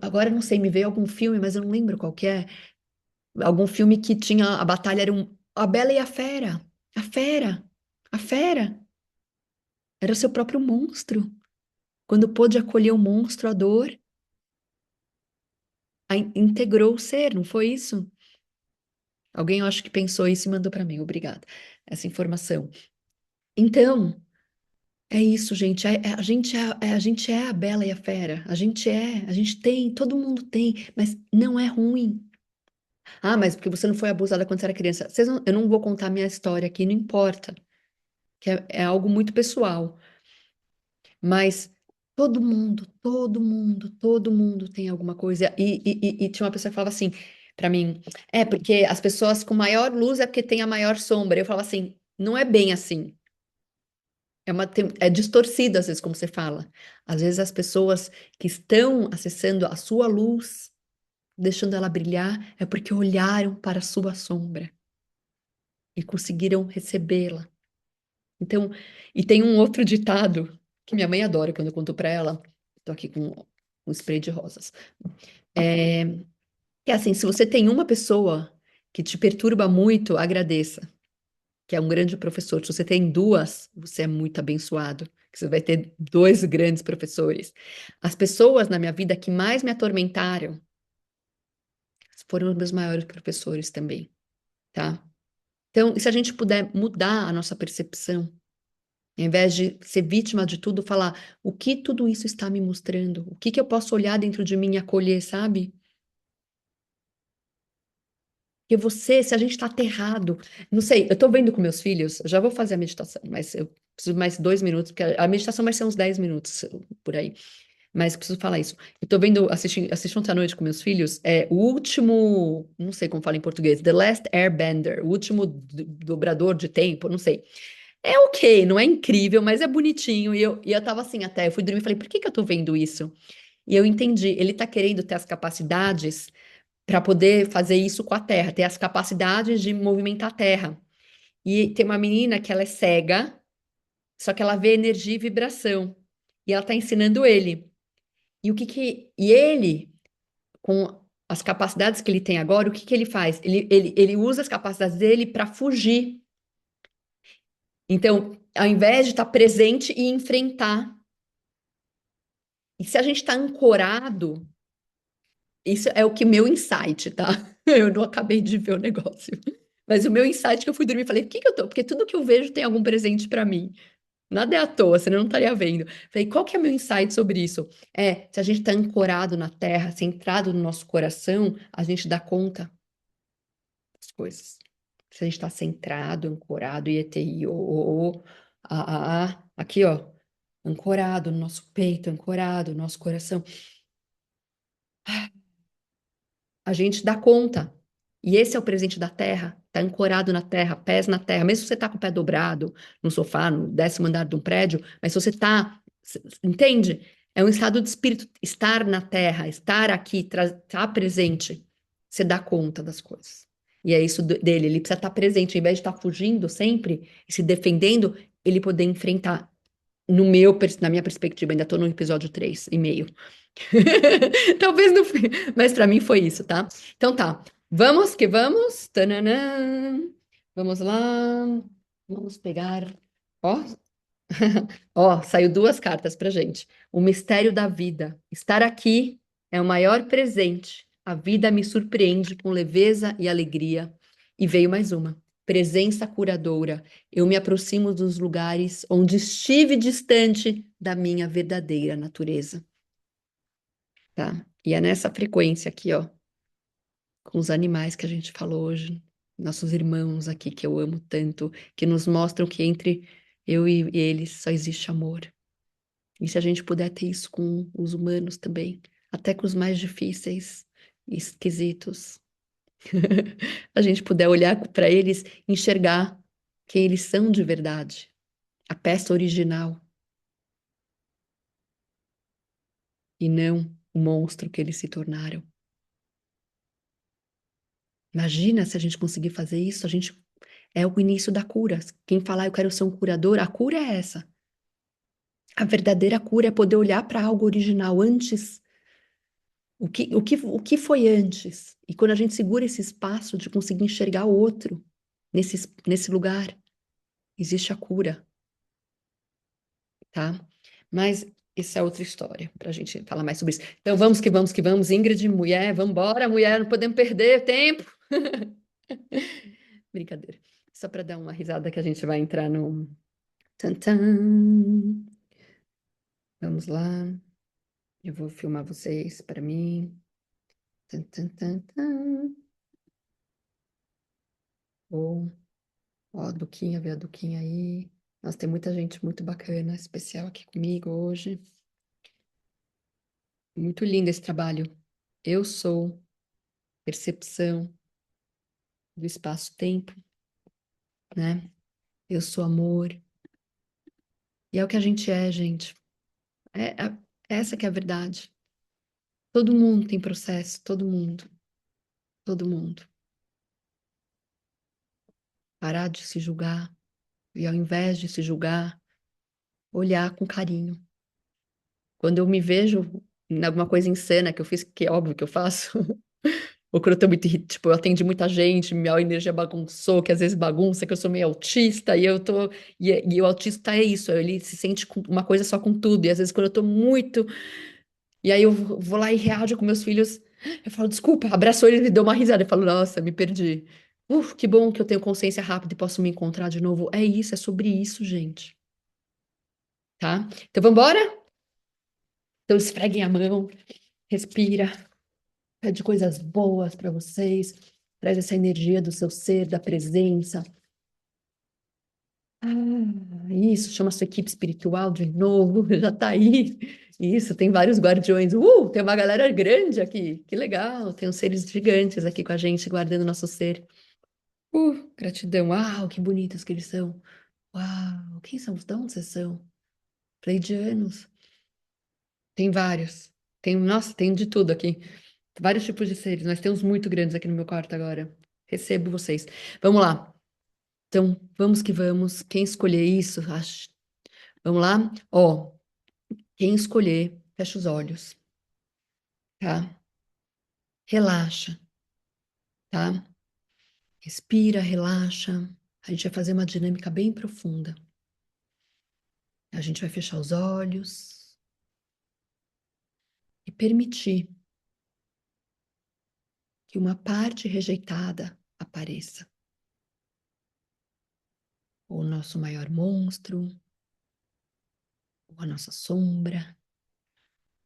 Agora eu não sei, me veio algum filme, mas eu não lembro qual que é. Algum filme que tinha a batalha era a Bela e a Fera. A Fera. A Fera. Era o seu próprio monstro. Quando pôde acolher o monstro, a dor, integrou o ser, não foi isso? Alguém, eu acho que pensou isso e mandou para mim. Obrigada. Essa informação. Então, é isso, gente. A gente é a Bela e a Fera. A gente tem, todo mundo tem, mas não é ruim. Ah, mas porque você não foi abusada quando você era criança. Eu não vou contar minha história aqui, não importa, que é algo muito pessoal. Mas todo mundo tem alguma coisa. E tinha uma pessoa que falava assim para mim: porque as pessoas com maior luz é porque tem a maior sombra. Eu falava assim: não é bem assim. É distorcido às vezes, como você fala. Às vezes as pessoas que estão acessando a sua luz, deixando ela brilhar, é porque olharam para a sua sombra e conseguiram recebê-la. Então, e tem um outro ditado que minha mãe adora quando eu conto para ela. Tô aqui com um spray de rosas. É, que é assim, se você tem uma pessoa que te perturba muito, agradeça, que é um grande professor. Se você tem duas, você é muito abençoado, que você vai ter dois grandes professores. As pessoas na minha vida que mais me atormentaram foram os meus maiores professores também, tá? Então, se a gente puder mudar a nossa percepção, ao invés de ser vítima de tudo, falar o que tudo isso está me mostrando, o que que eu posso olhar dentro de mim e acolher, sabe? Porque você, se a gente está aterrado, não sei, eu tô vendo com meus filhos, eu já vou fazer a meditação, mas eu preciso mais 2 minutos, porque a meditação vai ser uns 10 minutos por aí. Mas eu preciso falar isso. Eu tô vendo, assisti ontem à noite com meus filhos, o último, não sei como fala em português, The Last Airbender, o último dobrador de tempo, não sei. É ok, não é incrível, mas é bonitinho. E eu tava assim até, eu fui dormir e falei, por que que eu tô vendo isso? E eu entendi, ele tá querendo ter as capacidades para poder fazer isso com a Terra, ter as capacidades de movimentar a Terra. E tem uma menina que ela é cega, só que ela vê energia e vibração. E ela tá ensinando ele. E ele, com as capacidades que ele tem agora, o que que ele faz? Ele usa as capacidades dele para fugir. Então, ao invés de estar presente e enfrentar. E se a gente está ancorado, isso é o que meu insight, tá? Eu não acabei de ver o negócio. Mas o meu insight que eu fui dormir, falei, o que que eu tô? Porque tudo que eu vejo tem algum presente para mim. Nada é à toa, senão eu não estaria vendo. Falei, qual que é meu insight sobre isso? Se a gente está ancorado na terra, centrado no nosso coração, a gente dá conta das coisas. Se a gente está centrado, ancorado, IETI, aqui, ó, ancorado no nosso peito, ancorado no nosso coração, a gente dá conta. E esse é o presente da terra, tá ancorado na terra, pés na terra. Mesmo se você tá com o pé dobrado no sofá, no 10º andar de um prédio, mas se você tá, entende? É um estado de espírito, estar na terra, estar aqui, estar presente. Você dá conta das coisas. E é isso dele, ele precisa estar presente, ao invés de estar fugindo sempre e se defendendo, ele poder enfrentar. Na minha perspectiva, ainda estou no episódio 3 e meio. Talvez não, mas para mim foi isso, tá? Então tá. Vamos que vamos. Tananã. Vamos lá. Vamos pegar. Ó, ó, saiu duas cartas pra gente. O mistério da vida. Estar aqui é o maior presente. A vida me surpreende com leveza e alegria. E veio mais uma. Presença curadora. Eu me aproximo dos lugares onde estive distante da minha verdadeira natureza, tá? E é nessa frequência aqui, ó, com os animais que a gente falou hoje, nossos irmãos aqui que eu amo tanto, que nos mostram que entre eu e eles só existe amor. E se a gente puder ter isso com os humanos também, até com os mais difíceis e esquisitos, a gente puder olhar para eles, enxergar quem eles são de verdade, a peça original, e não o monstro que eles se tornaram. Imagina se a gente conseguir fazer isso, a gente é o início da cura. Quem falar eu quero ser um curador, a cura é essa. A verdadeira cura é poder olhar para algo original antes, o que foi antes. E quando a gente segura esse espaço de conseguir enxergar o outro nesse lugar, existe a cura, tá? Mas essa é outra história, para a gente falar mais sobre isso. Então vamos que vamos que vamos, Ingrid, mulher, vamos embora, mulher, não podemos perder tempo. Brincadeira. Só para dar uma risada que a gente vai entrar no. Tantan. Vamos lá. Eu vou filmar vocês para mim. Tan, tan, tan, tan. Ó, ó, a Duquinha, vê a Duquinha aí. Nossa, tem muita gente muito bacana, especial aqui comigo hoje. Muito lindo esse trabalho. Eu sou percepção do espaço-tempo, né? Eu sou amor. E é o que a gente é, gente. Essa que é a verdade. Todo mundo tem processo, todo mundo, todo mundo. Parar de se julgar e ao invés de se julgar, olhar com carinho. Quando eu me vejo em alguma coisa insana que eu fiz, que é óbvio que eu faço, ou quando eu tô muito, tipo, eu atendi muita gente, minha energia bagunçou, que às vezes bagunça, que eu sou meio autista, e eu tô, e o autista é isso, ele se sente com uma coisa só com tudo, e às vezes quando eu tô muito, e aí eu vou lá e reajo com meus filhos, eu falo, desculpa, abraço ele, ele deu uma risada, eu falo, nossa, me perdi. Que bom que eu tenho consciência rápida e posso me encontrar de novo. É isso, é sobre isso, gente, tá? Então, vamos embora? Então, esfreguem a mão, respira, pede coisas boas para vocês, traz essa energia do seu ser, da presença. Isso, chama sua equipe espiritual de novo, já tá aí. Isso, tem vários guardiões. Tem uma galera grande aqui, que legal. Tem uns seres gigantes aqui com a gente, guardando nosso ser. Gratidão. Uau, que bonitos que eles são. Uau, quem são? De onde vocês são? Pleidianos. Tem vários. Tem, nossa, tem de tudo aqui. Vários tipos de seres, mas tem uns muito grandes aqui no meu quarto agora. Recebo vocês. Vamos lá. Então, vamos que vamos. Quem escolher isso, vamos lá? Ó, quem escolher, fecha os olhos, tá? Relaxa, tá? Respira, relaxa. A gente vai fazer uma dinâmica bem profunda. A gente vai fechar os olhos e permitir que uma parte rejeitada apareça. Ou o nosso maior monstro, ou a nossa sombra,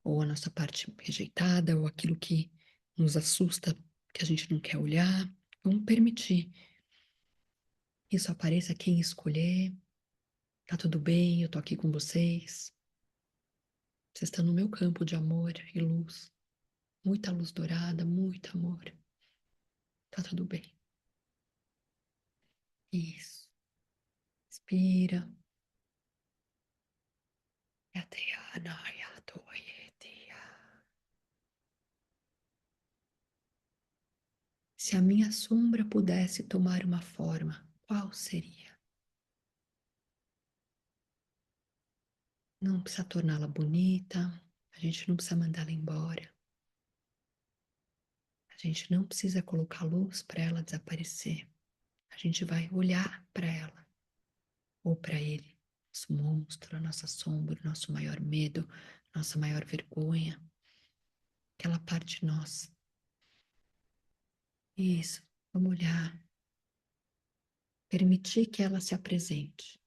ou a nossa parte rejeitada, ou aquilo que nos assusta, que a gente não quer olhar. Vamos permitir que isso apareça quem escolher. Tá tudo bem, eu tô aqui com vocês. Vocês estão no meu campo de amor e luz. Muita luz dourada, muito amor. Tá tudo bem. Isso. Respira. Se a minha sombra pudesse tomar uma forma, qual seria? Não precisa torná-la bonita, a gente não precisa mandá-la embora. A A gente não precisa colocar luz para ela desaparecer. A gente vai olhar para ela ou para ele, nosso monstro, a nossa sombra, o nosso maior medo, nossa maior vergonha, aquela parte nossa. Isso, vamos olhar, permitir que ela se apresente.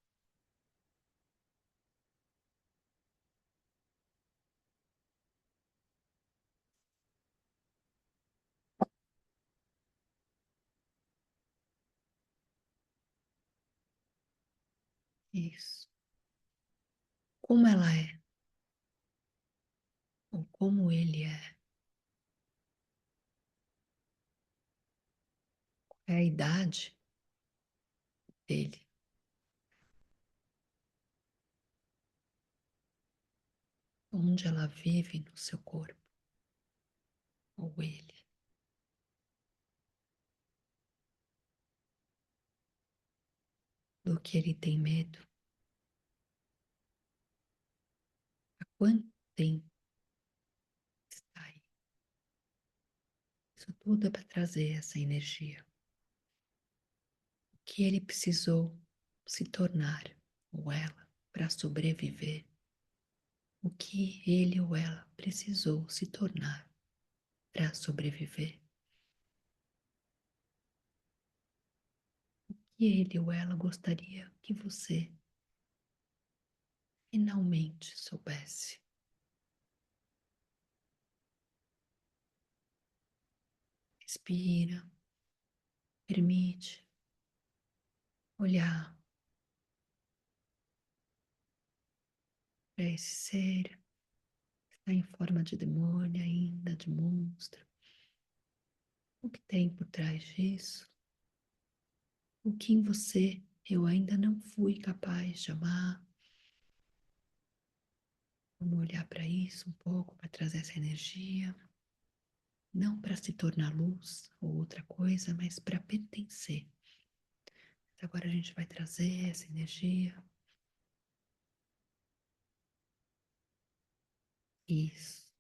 Isso. Como ela é, ou como ele é a idade dele, onde ela vive no seu corpo, ou ele, do que ele tem medo, há quanto tempo está aí. Isso tudo é para trazer essa energia. O que ele precisou se tornar, ou ela, para sobreviver. O que ele ou ela precisou se tornar para sobreviver. E ele ou ela gostaria que você finalmente soubesse. Respira, permite olhar para esse ser que está em forma de demônio ainda, de monstro. O que tem por trás disso? O que em você eu ainda não fui capaz de amar? Vamos olhar para isso um pouco, para trazer essa energia. Não para se tornar luz ou outra coisa, mas para pertencer. Agora a gente vai trazer essa energia. Isso.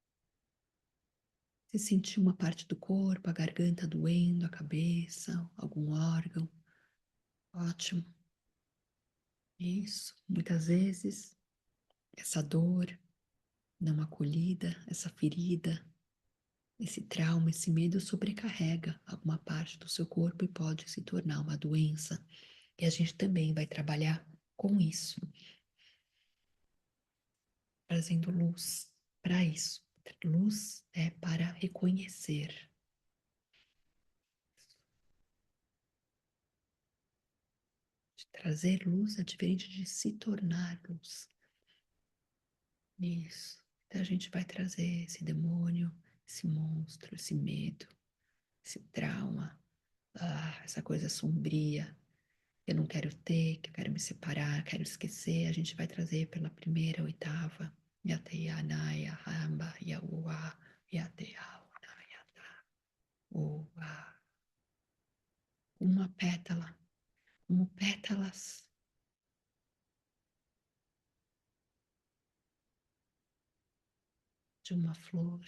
Se sentir uma parte do corpo, a garganta doendo, a cabeça, algum órgão, ótimo. Isso. Muitas vezes, essa dor não acolhida, essa ferida, esse trauma, esse medo sobrecarrega alguma parte do seu corpo e pode se tornar uma doença. E a gente também vai trabalhar com isso, trazendo luz para isso. Luz é para reconhecer. De trazer luz é diferente de se tornar luz. Isso. Então a gente vai trazer esse demônio, esse monstro, esse medo, esse trauma, essa coisa sombria que eu não quero ter, que eu quero me separar, quero esquecer. A gente vai trazer pela primeira oitava. Yateya, Naya, Hamba, Yaua, Yateya, Naya, Oa. Uma pétala, como pétalas de uma flor.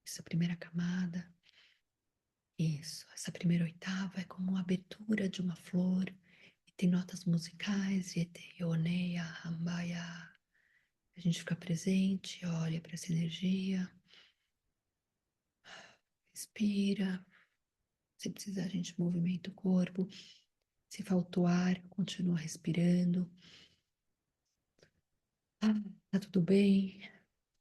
Essa primeira camada. Isso, essa primeira oitava é como a abertura de uma flor e tem notas musicais, Yeteyoneia, Hambaya. A gente fica presente, olha para essa energia, respira. Se precisar, a gente movimenta o corpo. Se faltou ar, continua respirando. Tá tudo bem,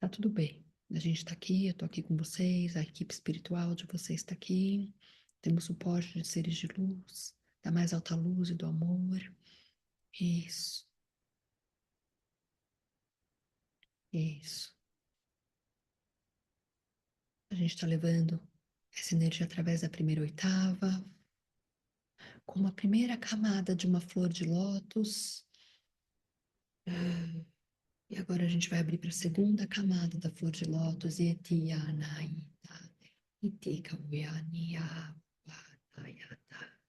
tá tudo bem. A gente tá aqui, eu tô aqui com vocês, a equipe espiritual de vocês está aqui. Temos suporte de seres de luz, da mais alta luz e do amor. Isso, isso. A gente está levando essa energia através da primeira oitava, como a primeira camada de uma flor de lótus. E agora a gente vai abrir para a segunda camada da flor de lótus. Etianaita, Itikauiania, Vatayata.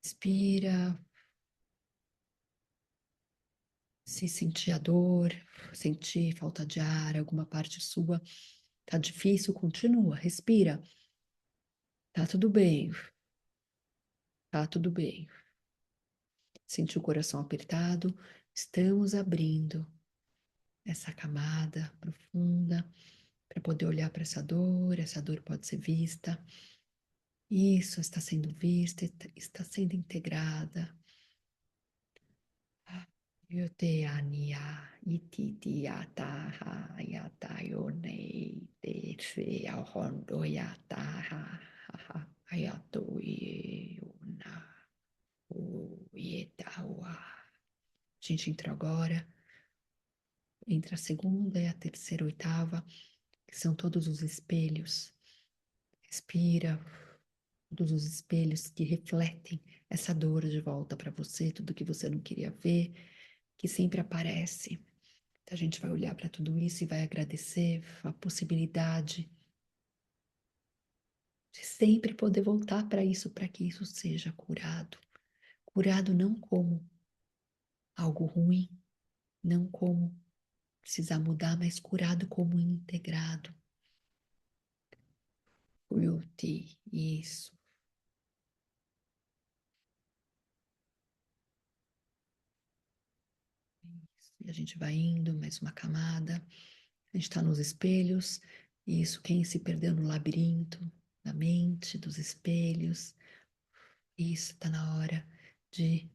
Inspira, se sentir a dor, sentir falta de ar, alguma parte sua Tá difícil? Continua, respira. Tá tudo bem, tá tudo bem. Sentiu o coração apertado? Estamos abrindo essa camada profunda para poder olhar para essa dor. Essa dor pode ser vista. Isso está sendo vista, está sendo integrada. Yoteania, ititiataha, yatayone, tese, ahondo, yataha, ayatoiuna, uietaua. A gente entra agora entre a segunda e a terceira oitava, que são todos os espelhos. Respira, todos os espelhos que refletem essa dor de volta para você, tudo que você não queria ver, que sempre aparece. Então, a gente vai olhar para tudo isso e vai agradecer a possibilidade de sempre poder voltar para isso, para que isso seja curado. Curado não como algo ruim, não como precisar mudar, mas curado como integrado. Cruelty, isso. E a gente vai indo, mais uma camada. A gente está nos espelhos. Isso, quem se perdeu no labirinto da mente, dos espelhos. Isso, está na hora de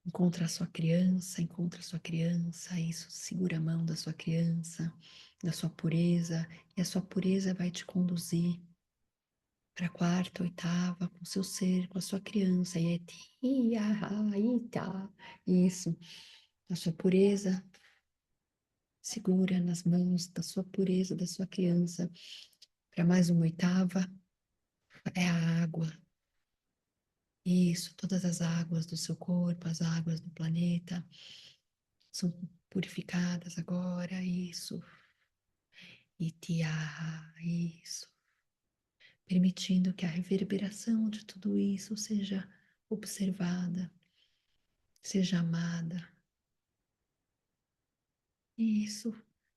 encontra a sua criança, isso, segura a mão da sua criança, da sua pureza, e a sua pureza vai te conduzir para a quarta, oitava, com o seu ser, com a sua criança, e é tia, ita, isso, a sua pureza, segura nas mãos da sua pureza, da sua criança, para mais uma oitava, é a água, isso, todas as águas do seu corpo, as águas do planeta, são purificadas agora, isso. Itiá, isso. Permitindo que a reverberação de tudo isso seja observada, seja amada. Isso.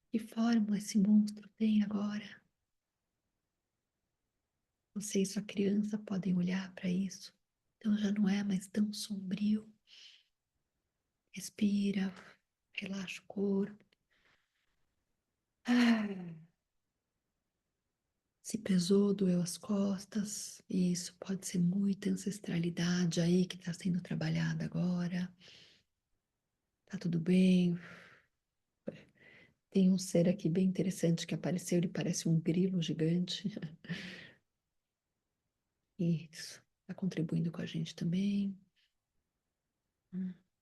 Que forma esse monstro tem agora? Você e sua criança podem olhar para isso. Então já não é mais tão sombrio. Respira, relaxa o corpo. Ah, se pesou, doeu as costas. Isso pode ser muita ancestralidade aí que está sendo trabalhada agora. Tá tudo bem. Tem um ser aqui bem interessante que apareceu, ele parece um grilo gigante. Isso, está contribuindo com a gente também.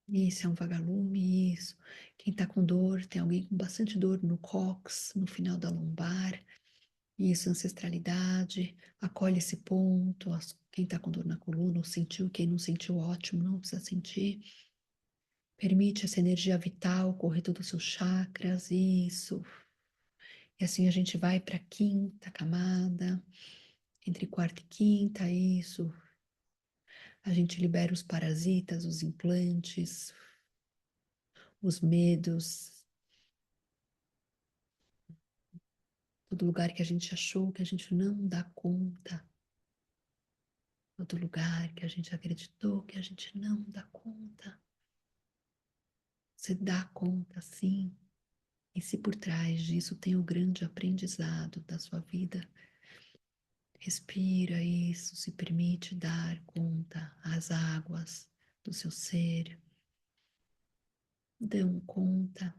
Isso, é um vagalume, isso. Quem está com dor, tem alguém com bastante dor no cóccix, no final da lombar. Isso, ancestralidade. Acolhe esse ponto. Quem está com dor na coluna, ou sentiu, quem não sentiu, ótimo, não precisa sentir. Permite essa energia vital correr todos os seus chakras, isso. E assim a gente vai para a quinta camada, entre quarta e quinta, isso. A gente libera os parasitas, os implantes, os medos, todo lugar que a gente achou que a gente não dá conta, todo lugar que a gente acreditou que a gente não dá conta. Você dá conta, sim. E se por trás disso tem o grande aprendizado da sua vida, respira isso, se permite dar conta às águas do seu ser, dão conta,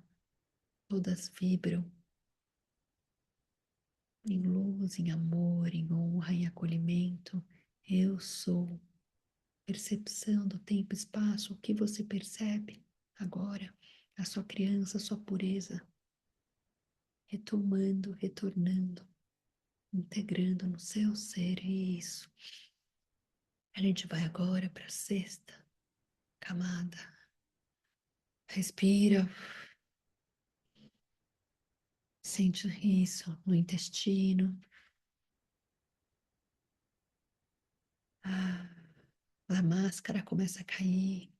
todas vibram em luz, em amor, em honra, em acolhimento. Eu sou. Percepção do tempo e espaço, o que você percebe agora, a sua criança, a sua pureza, retomando, retornando, integrando no seu ser isso. A gente vai agora para a sexta camada. Respira, sente isso no intestino. Ah, a máscara começa a cair.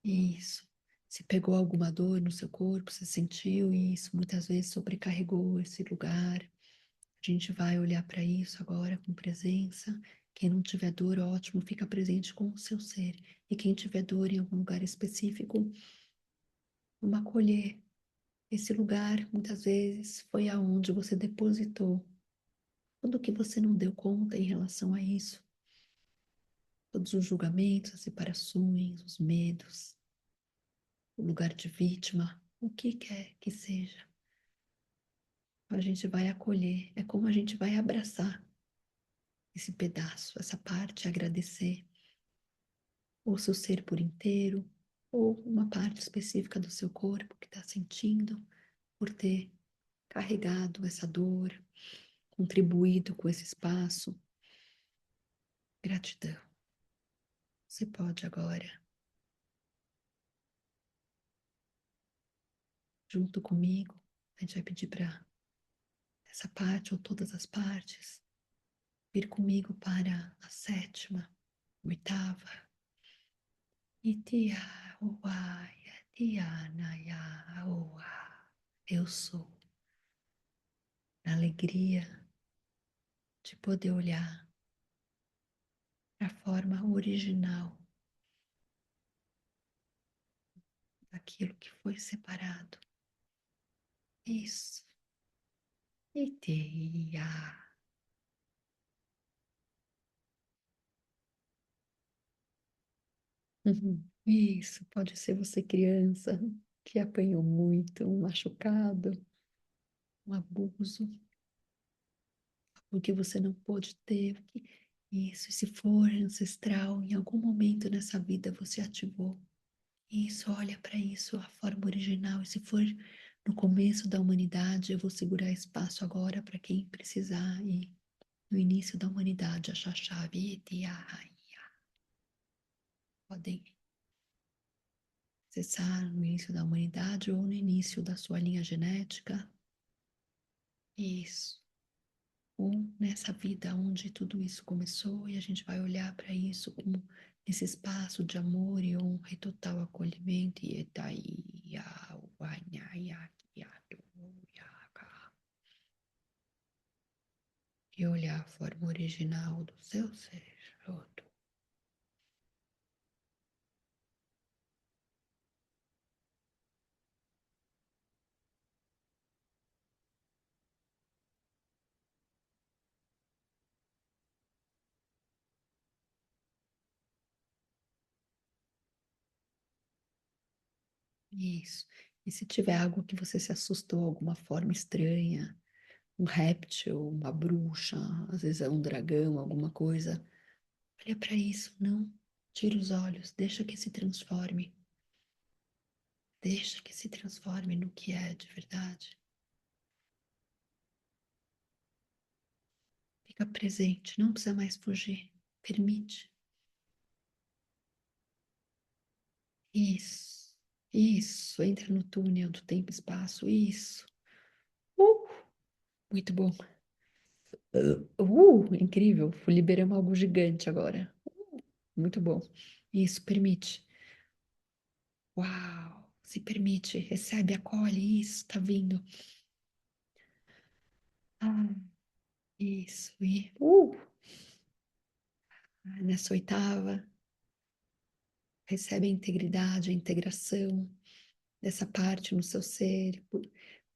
Isso. Se pegou alguma dor no seu corpo, você sentiu isso, muitas vezes sobrecarregou esse lugar. A gente vai olhar para isso agora com presença. Quem não tiver dor, ótimo, fica presente com o seu ser. E quem tiver dor em algum lugar específico, vamos acolher. Esse lugar, muitas vezes, foi aonde você depositou tudo que você não deu conta em relação a isso. Todos os julgamentos, as separações, os medos, o lugar de vítima, o que quer que seja. A gente vai acolher, é como a gente vai abraçar esse pedaço, essa parte, agradecer ou seu ser por inteiro, ou uma parte específica do seu corpo que está sentindo por ter carregado essa dor, contribuído com esse espaço. Gratidão. Você pode agora, junto comigo, a gente vai pedir para essa parte ou todas as partes vir comigo para a sétima, oitava. Itia, uai, tiana, ya, oa. Eu sou. Na alegria de poder olhar a forma original daquilo que foi separado. Isso. Itia. Uhum. Isso, pode ser você criança que apanhou muito, um machucado, um abuso, porque você não pôde ter. Isso, e se for ancestral, em algum momento nessa vida você ativou. Isso, olha para isso, a forma original. E se for no começo da humanidade, eu vou segurar espaço agora para quem precisar. E no início da humanidade, achar a chave. Podem acessar no início da humanidade ou no início da sua linha genética. Isso. Ou nessa vida onde tudo isso começou, e a gente vai olhar para isso como esse espaço de amor e honra e total acolhimento. E olhar a forma original do seu ser. Isso. E se tiver algo que você se assustou, alguma forma estranha, um réptil, uma bruxa, às vezes é um dragão, alguma coisa, olha para isso, não tira os olhos, deixa que se transforme. Deixa que se transforme no que é de verdade. Fica presente, não precisa mais fugir. Permite. Isso. Isso. Entra no túnel do tempo e espaço. Isso. Uh, muito bom. Incrível. Liberamos algo gigante agora. Muito bom. Isso, permite. Uau. Se permite. Recebe, acolhe. Isso, tá vindo. Ah, isso. E nessa oitava, recebe a integridade, a integração dessa parte no seu ser,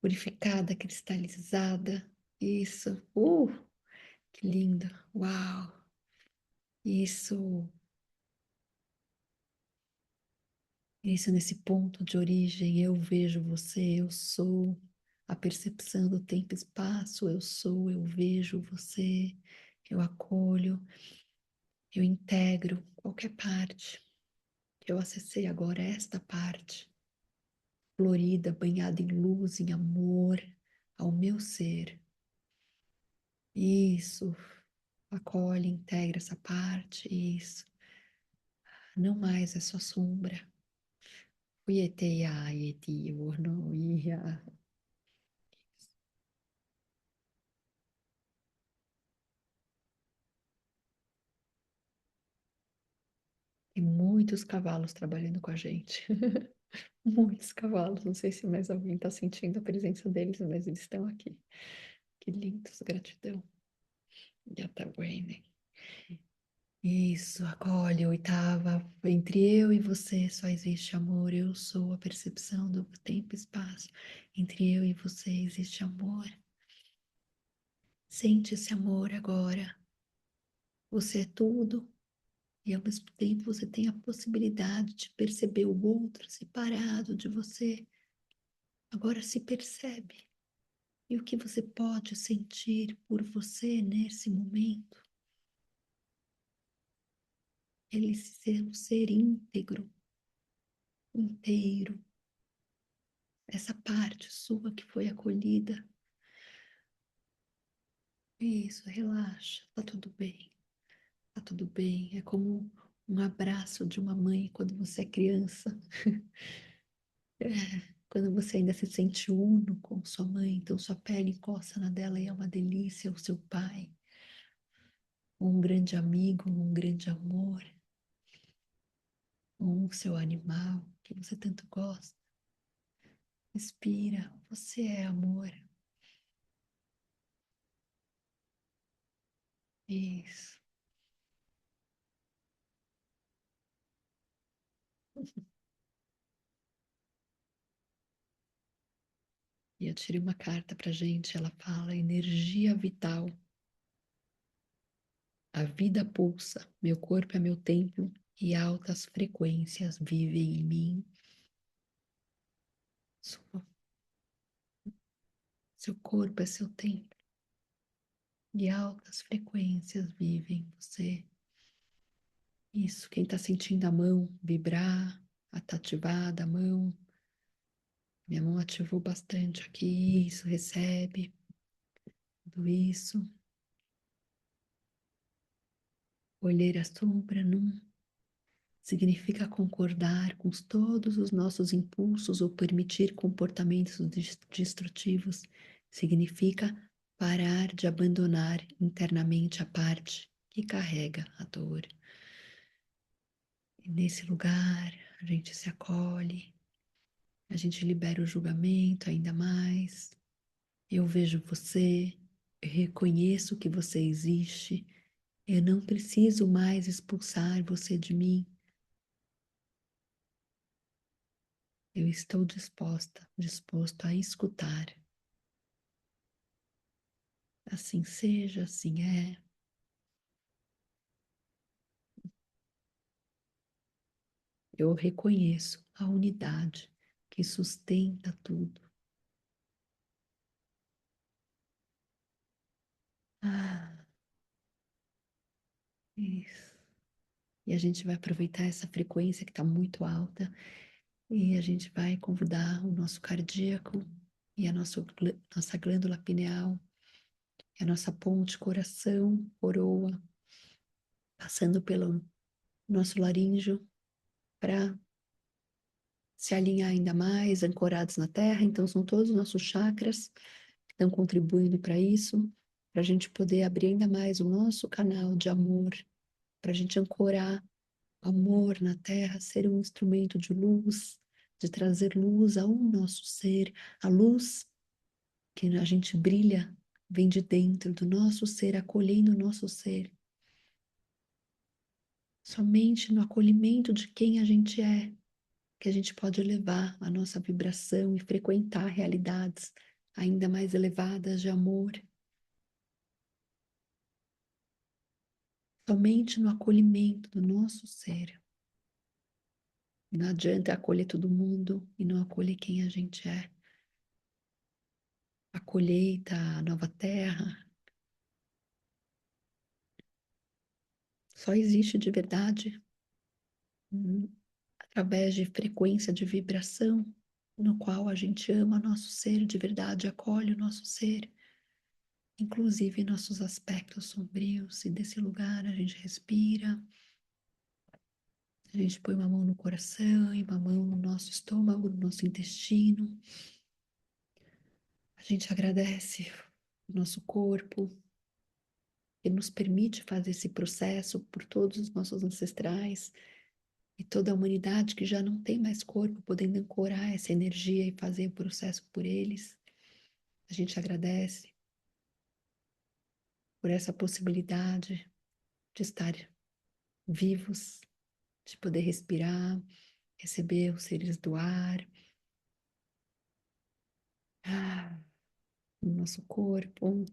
purificada, cristalizada. Isso. Que lindo. Uau. Isso. Isso nesse ponto de origem, eu vejo você, eu sou a percepção do tempo e espaço, eu sou, eu vejo você, eu acolho, eu integro qualquer parte. Eu acessei agora esta parte, florida, banhada em luz, em amor, ao meu ser. Isso, acolhe, integra essa parte, isso. Não mais é só sombra. Uieteia, ieti, orno, ia. Tem muitos cavalos trabalhando com a gente. Muitos cavalos. Não sei se mais alguém está sentindo a presença deles, mas eles estão aqui. Que lindos, gratidão. Já tá bem. Isso, acolhe, oitava. Entre eu e você só existe amor. Eu sou a percepção do tempo e espaço. Entre eu e você existe amor. Sente esse amor agora. Você é tudo. E ao mesmo tempo você tem a possibilidade de perceber o outro separado de você. Agora se percebe. E o que você pode sentir por você nesse momento? Ele ser um ser íntegro, inteiro. Essa parte sua que foi acolhida. Isso, relaxa, tá tudo bem. Tá tudo bem. É como um abraço de uma mãe quando você é criança. É, quando você ainda se sente uno com sua mãe, então sua pele encosta na dela e é uma delícia, o seu pai, um grande amigo, um grande amor, ou o seu animal que você tanto gosta. Respira, você é amor. Isso. E eu tirei uma carta pra gente, ela fala energia vital. A vida pulsa, meu corpo é meu templo e altas frequências vivem em mim. Seu corpo é seu templo e altas frequências vivem em você. Isso, quem está sentindo a mão vibrar, tá ativada a mão. Minha mão ativou bastante aqui, isso, recebe tudo isso. Olheira sombra num significa concordar com todos os nossos impulsos ou permitir comportamentos destrutivos. Significa parar de abandonar internamente a parte que carrega a dor. E nesse lugar, a gente se acolhe, a gente libera o julgamento ainda mais. Eu vejo você, eu reconheço que você existe, eu não preciso mais expulsar você de mim. Eu estou disposto a escutar. Assim seja, assim é. Eu reconheço a unidade que sustenta tudo. Ah, isso. E a gente vai aproveitar essa frequência que está muito alta e a gente vai convidar o nosso cardíaco e a nossa glândula pineal, e a nossa ponte coração, coroa, passando pelo nosso laríngeo para se alinhar ainda mais, ancorados na terra. Então, são todos os nossos chakras que estão contribuindo para isso, para a gente poder abrir ainda mais o nosso canal de amor, para a gente ancorar amor na terra, ser um instrumento de luz, de trazer luz ao nosso ser, a luz que a gente brilha vem de dentro do nosso ser, acolhendo o nosso ser. Somente no acolhimento de quem a gente é, que a gente pode elevar a nossa vibração e frequentar realidades ainda mais elevadas de amor. Somente no acolhimento do nosso ser. Não adianta acolher todo mundo e não acolher quem a gente é. A colheita, a nova terra, só existe de verdade através de frequência de vibração, no qual a gente ama nosso ser de verdade, acolhe o nosso ser, inclusive nossos aspectos sombrios, e desse lugar a gente respira, a gente põe uma mão no coração e uma mão no nosso estômago, no nosso intestino, a gente agradece o nosso corpo, que nos permite fazer esse processo por todos os nossos ancestrais, e toda a humanidade que já não tem mais corpo, podendo ancorar essa energia e fazer o processo por eles. A gente agradece por essa possibilidade de estar vivos, de poder respirar, receber os seres do ar, no nosso corpo.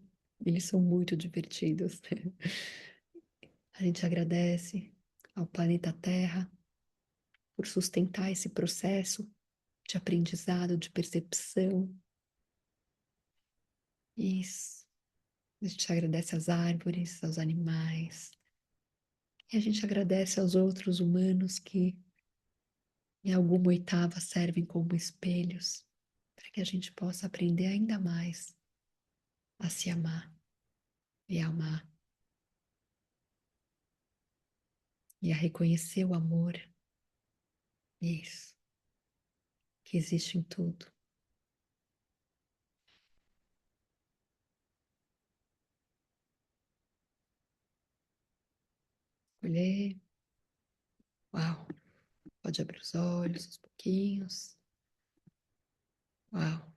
Eles são muito divertidos. A gente agradece ao planeta Terra por sustentar esse processo de aprendizado, de percepção. Isso. A gente agradece às árvores, aos animais. E a gente agradece aos outros humanos que, em alguma oitava, servem como espelhos para que a gente possa aprender ainda mais a se amar e a amar e a reconhecer o amor. Isso. Que existe em tudo. Olhei. Uau. Pode abrir os olhos aos pouquinhos. Uau.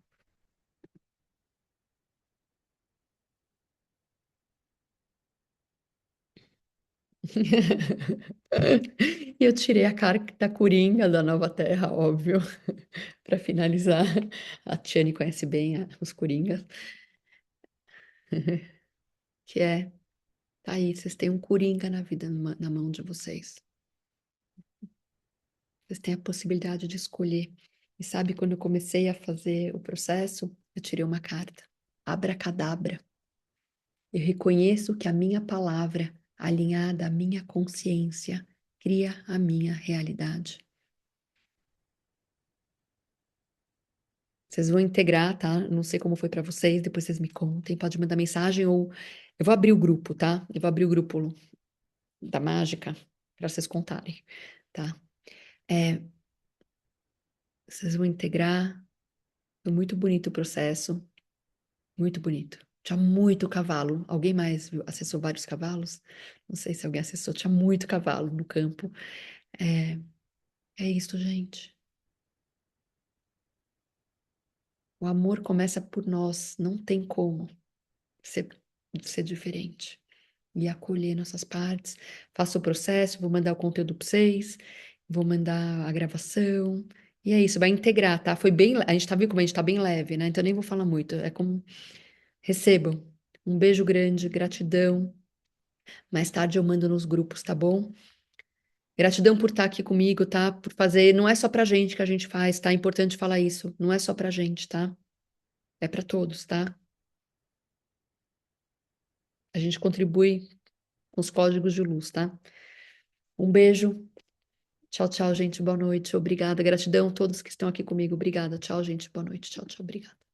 E eu tirei a carta Coringa da Nova Terra, óbvio, para finalizar. A Tiane conhece bem os Coringas, que é, tá aí, vocês têm um Coringa na vida, na mão de vocês. Vocês têm a possibilidade de escolher. E sabe, quando eu comecei a fazer o processo, eu tirei uma carta. Abracadabra. Eu reconheço que a minha palavra, alinhada à minha consciência, cria a minha realidade. Vocês vão integrar, tá? Não sei como foi para vocês, depois vocês me contem, pode mandar mensagem ou eu vou abrir o grupo, tá? Eu vou abrir o grupo da mágica para vocês contarem, tá? É, vocês vão integrar, foi muito bonito o processo, muito bonito. Tinha muito cavalo. Alguém mais acessou vários cavalos? Não sei se alguém acessou, tinha muito cavalo no campo. É, é isso, gente. O amor começa por nós, não tem como ser, ser diferente. E acolher nossas partes. Faço o processo, vou mandar o conteúdo para vocês, vou mandar a gravação. E é isso, vai integrar, tá? Foi bem, a gente tá vendo como a gente tá bem leve, né? Então eu nem vou falar muito. É como recebam. Um beijo grande, gratidão. Mais tarde eu mando nos grupos, tá bom? Gratidão por estar aqui comigo, tá? Por fazer. Não é só pra gente que a gente faz, tá? É importante falar isso. Não é só pra gente, tá? É pra todos, tá? A gente contribui com os códigos de luz, tá? Um beijo. Tchau, tchau, gente. Boa noite. Obrigada. Gratidão a todos que estão aqui comigo. Obrigada. Tchau, gente. Boa noite. Tchau, tchau. Obrigada.